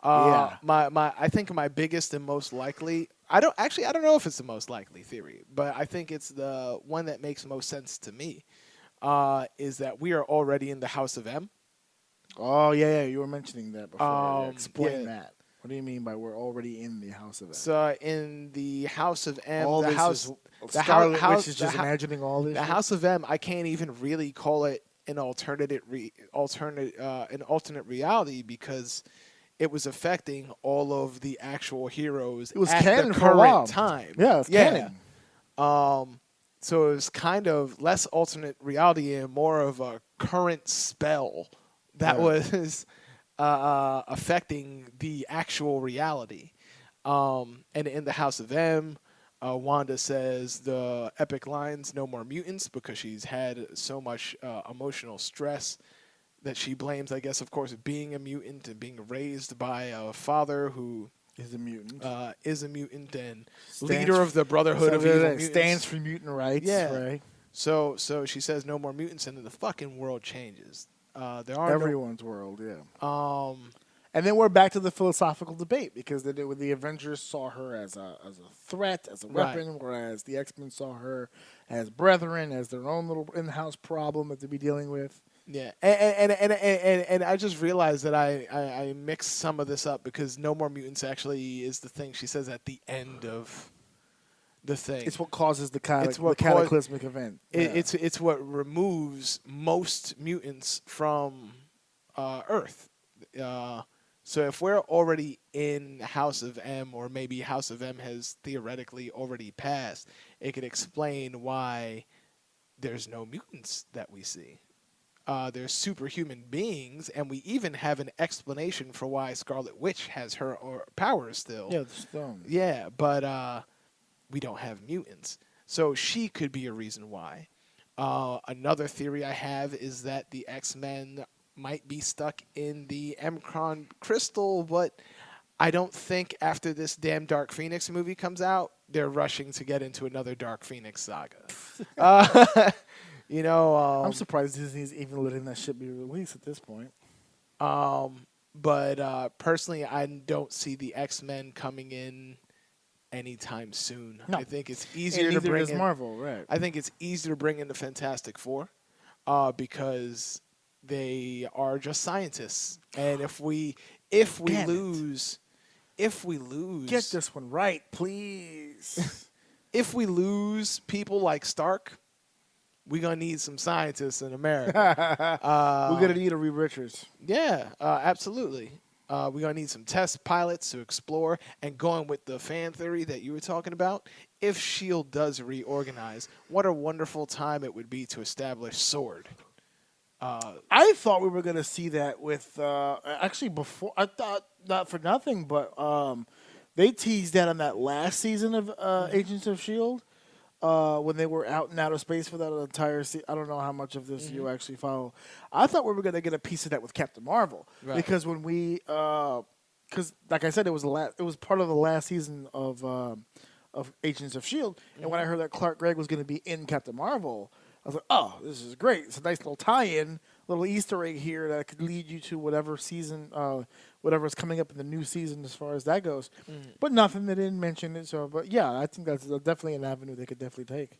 C: I think my biggest and most likely, I don't know if it's the most likely theory, but I think it's the one that makes most sense to me, is that we are already in the House of M.
A: Oh, yeah, you were mentioning that before. Explain that. What do you mean by we're already in the House of M?
C: So in the House of M,
A: all
C: the
A: this
C: house,
A: is
C: the
A: Scarlet
C: house,
A: Witch is just imagining all this.
C: The
A: shit?
C: House of M, I can't even really call it an alternate reality because it was affecting all of the actual heroes.
A: It was
C: at
A: canon
C: the
A: for a while.
C: current time.
A: Yeah, it's canon.
C: So it was kind of less alternate reality and more of a current spell that was affecting the actual reality. And in the House of M, Wanda says the epic lines, "No more mutants," because she's had so much emotional stress that she blames, I guess, of course, being a mutant and being raised by a father who
A: is a mutant.
C: And leader of the Brotherhood of Evil Mutants.
A: Stands for mutant rights.
C: Yeah.
A: Right.
C: So she says no more mutants, and then the fucking world changes. There are
A: everyone's world, yeah. And then we're back to the philosophical debate because the Avengers saw her as a threat, as a weapon, whereas the X-Men saw her as brethren, as their own little in-house problem that they'd be dealing with.
C: Yeah, and I just realized that I mixed some of this up because no more mutants actually is the thing she says at the end of the thing.
A: It's what causes the cataclysmic event.
C: It's what removes most mutants from Earth. So if we're already in House of M, or maybe House of M has theoretically already passed, it could explain why there's no mutants that we see. There's superhuman beings, and we even have an explanation for why Scarlet Witch has her powers still.
A: Yeah, the stone.
C: Yeah, but we don't have mutants. So she could be a reason why. Another theory I have is that the X-Men might be stuck in the Mcron crystal, but I don't think after this damn Dark Phoenix movie comes out, they're rushing to get into another Dark Phoenix saga.
A: I'm surprised Disney's even letting that shit be released at this point.
C: But personally, I don't see the X-Men coming in anytime soon.
A: No.
C: I think it's easier to bring in
A: Marvel, right?
C: I think it's easier to bring in the Fantastic Four, because they are just scientists. And if we
A: Damn
C: lose,
A: Get this one right, please.
C: if we lose people like Stark, we're gonna need some scientists in America.
A: We're gonna need a Reed Richards.
C: Yeah, absolutely. We're going to need some test pilots to explore. And going with the fan theory that you were talking about, if S.H.I.E.L.D. does reorganize, what a wonderful time it would be to establish S.W.O.R.D.
A: I thought we were gonna see that with actually before. I thought not for nothing, but they teased that on that last season of Agents of Shield when they were out in outer space for that entire season. I don't know how much of this you actually follow. I thought we were gonna get a piece of that with Captain Marvel because when we because like I said, it was part of the last season of Agents of Shield, and when I heard that Clark Gregg was gonna be in Captain Marvel. I was like, oh, this is great. It's a nice little tie-in, little Easter egg here that could lead you to whatever season, whatever's coming up in the new season as far as that goes. But nothing, they didn't mention it. So, but yeah, I think that's definitely an avenue they could definitely take.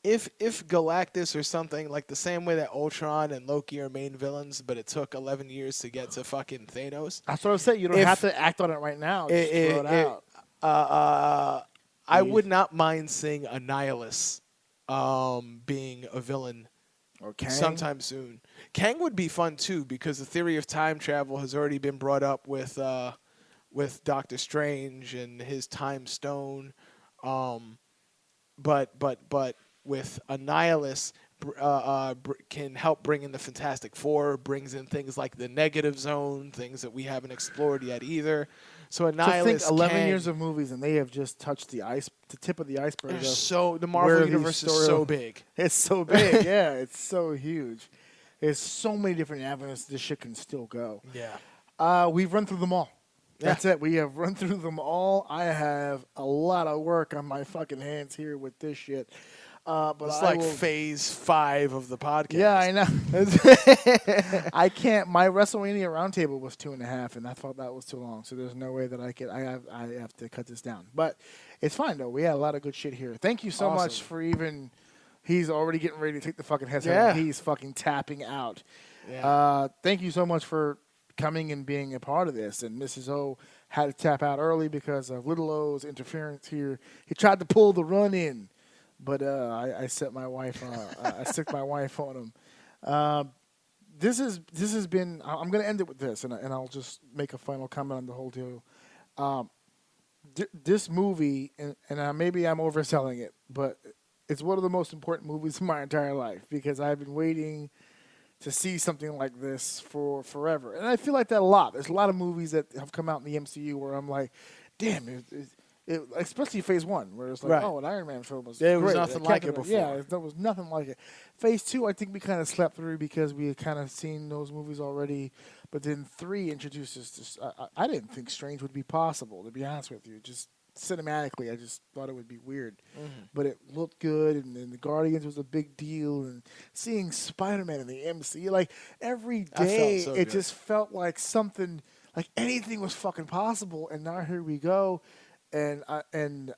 C: If Galactus or something, like the same way that Ultron and Loki are main villains, but it took 11 years to get to fucking Thanos.
A: That's what I said. You don't have to act on it right now. Just throw it out.
C: I would not mind seeing Annihilus being a villain sometime soon. Kang would be fun too because the theory of time travel has already been brought up with Doctor Strange and his time stone. But with Annihilus can help bring in the Fantastic Four, brings in things like the negative zone, things that we haven't explored yet either. So Annihilus,
A: to think 11 years of movies and they have just touched the tip of the iceberg.
C: So the Marvel universe is so big.
A: It's so big, yeah. It's so huge. There's so many different avenues this shit can still go.
C: Yeah.
A: We've run through them all. That's it. We have run through them all. I have a lot of work on my fucking hands here with this shit. But
C: it's like phase 5 of the podcast.
A: Yeah, I know. I can't. My WrestleMania roundtable was 2.5, and I thought that was too long. So there's no way that I could. I have to cut this down. But it's fine though. We had a lot of good shit here. Thank you so much for even. He's already getting ready to take the fucking headset. Yeah. He's fucking tapping out. Yeah. Thank you so much for coming and being a part of this. And Mrs. O had to tap out early because of Little O's interference here. He tried to pull the run in. But I set my wife. I sicked my wife on him. This has been. I'm going to end it with this, and I'll just make a final comment on the whole deal. This movie, and maybe I'm overselling it, but it's one of the most important movies in my entire life because I've been waiting to see something like this for forever, and I feel like that a lot. There's a lot of movies that have come out in the MCU where I'm like, damn. Especially Phase 1, where it's like, an Iron Man film was
C: there
A: great.
C: Was nothing like it before.
A: Yeah, there was nothing like it. Phase 2, I think we kind of slept through because we had kind of seen those movies already. But then 3 introduced us to... I didn't think Strange would be possible, to be honest with you. Just cinematically, I just thought it would be weird. But it looked good, and the Guardians was a big deal. And seeing Spider-Man in the MCU, like, every day, it just felt like something... Like, anything was fucking possible, and now here we go. And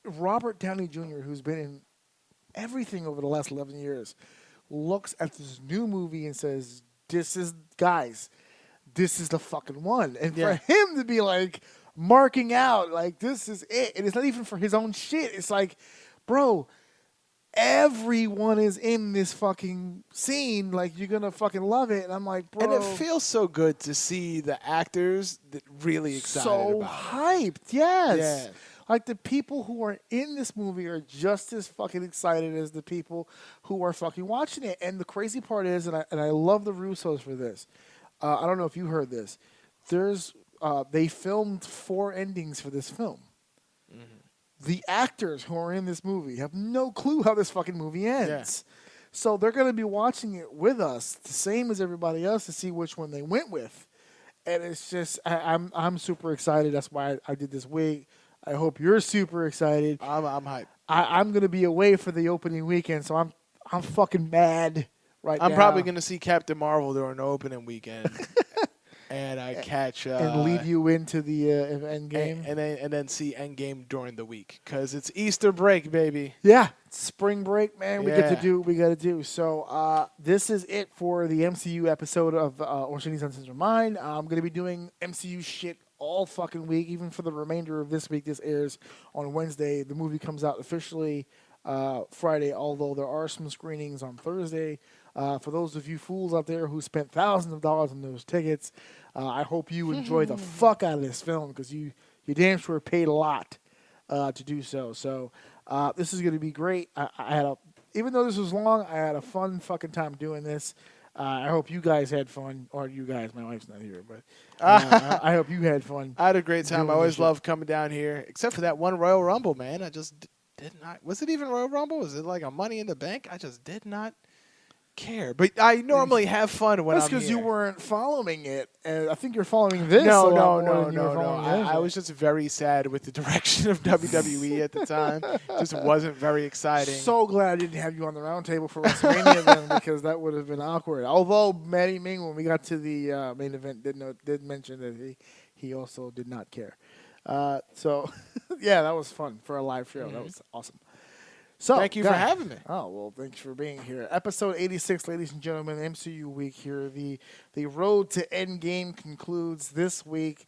A: Robert Downey Jr., who's been in everything over the last 11 years, looks at this new movie and says, this is the fucking one. And for him to be like marking out, like, this is it. And it's not even for his own shit. It's like, bro, everyone is in this fucking scene. Like, you're going to fucking love it. And I'm like, bro.
C: And it feels so good to see the actors that really excited about
A: hyped, yes. Yeah. Like, the people who are in this movie are just as fucking excited as the people who are fucking watching it. And the crazy part is, and I love the Russos for this. I don't know if you heard this. They filmed 4 endings for this film. The actors who are in this movie have no clue how this fucking movie ends. Yeah. So they're going to be watching it with us, the same as everybody else, to see which one they went with. And it's just, I'm super excited. That's why I did this week. I hope you're super excited.
C: I'm hyped.
A: I'm going to be away for the opening weekend, so I'm fucking mad right now.
C: I'm probably going to see Captain Marvel during the opening weekend. and I catch
A: and lead you into the Endgame,
C: and then see Endgame during the week because it's Easter break, baby.
A: Yeah, spring break, man. We get to
C: Yeah.
A: do what we got to do. So this is it for the MCU episode of Oceani's Uncensored Mind. I'm going to be doing MCU shit all fucking week, even for the remainder of this week. This airs on Wednesday. The movie comes out officially Friday, although there are some screenings on Thursday. For those of you fools out there who spent thousands of dollars on those tickets, I hope you enjoy the fuck out of this film because you damn sure paid a lot to do so. So this is going to be great. Even though this was long, I had a fun fucking time doing this. I hope you guys had fun, or you guys. My wife's not here, but I hope you had fun.
C: I had a great time. I always
A: shit.
C: love coming down here, except for that one Royal Rumble, man. I just did not. Was it even Royal Rumble? Was it like a Money in the Bank? I just did not care. But I normally have fun when
A: That's
C: I'm
A: because
C: here.
A: you weren't following it. I think you're following this.
C: No.
A: I
C: I was just very sad with the direction of WWE at the time. Just wasn't very exciting.
A: so glad I didn't have you on the round table for WrestleMania then, because that would have been awkward. Although Matty Ming, when we got to the main event, did mention that he also did not care. So yeah, that was fun for a live show. That was awesome. So
C: Thank you for having me.
A: Oh, well, thanks for being here. Episode 86, ladies and gentlemen, MCU week here. The road to Endgame concludes this week.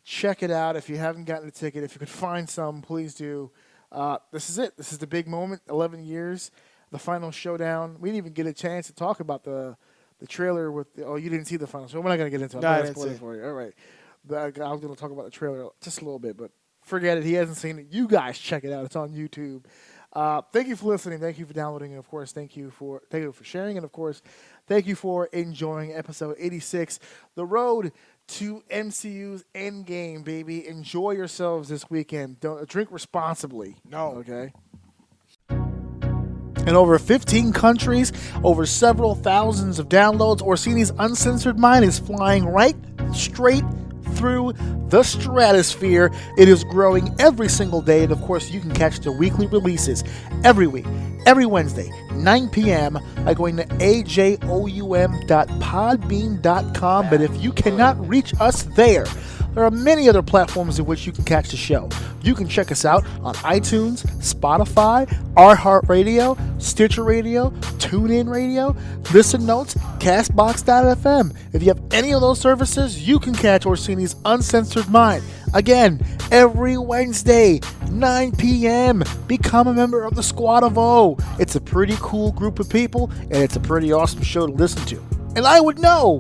A: Check it out. If you haven't gotten a ticket, if you could find some, please do. This is it. This is the big moment, 11 years, the final showdown. We didn't even get a chance to talk about the trailer with you didn't see the final show. We're not going to get into it.
C: No,
A: I'm
C: I
A: not
C: didn't
A: spoil
C: see
A: it for you. All right. But I was going to talk about the trailer just a little bit, but forget it. He hasn't seen it. You guys check it out. It's on YouTube. Thank you for listening. Thank you for downloading. And of course, thank you for sharing. And of course, thank you for enjoying episode 86, the road to MCU's Endgame, baby. Enjoy yourselves this weekend. Don't drink responsibly.
C: No.
A: Okay. In over 15 countries, over several thousands of downloads, Orsini's Uncensored Mind is flying right straight through the stratosphere. It is growing every single day, and of course you can catch the weekly releases every week, every Wednesday, 9 p.m. by going to ajoum.podbean.com. But if you cannot reach us there are many other platforms in which you can catch the show. You can check us out on iTunes, Spotify, iHeartRadio, Stitcher Radio, TuneIn Radio, Listen Notes, Castbox.fm. If you have any of those services, you can catch Orsini's Uncensored Mind. Again, every Wednesday, 9 p.m. Become a member of the Squad of O. It's a pretty cool group of people, and it's a pretty awesome show to listen to. And I would know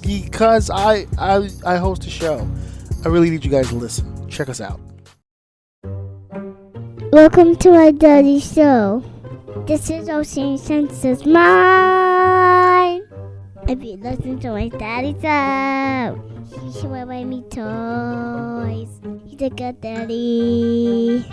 A: because I host a show. I really need you guys to listen. Check us out.
D: Welcome to my daddy show. This is Uncensored Mind. If you listen to my daddy show, he should buy me toys. He's a good daddy.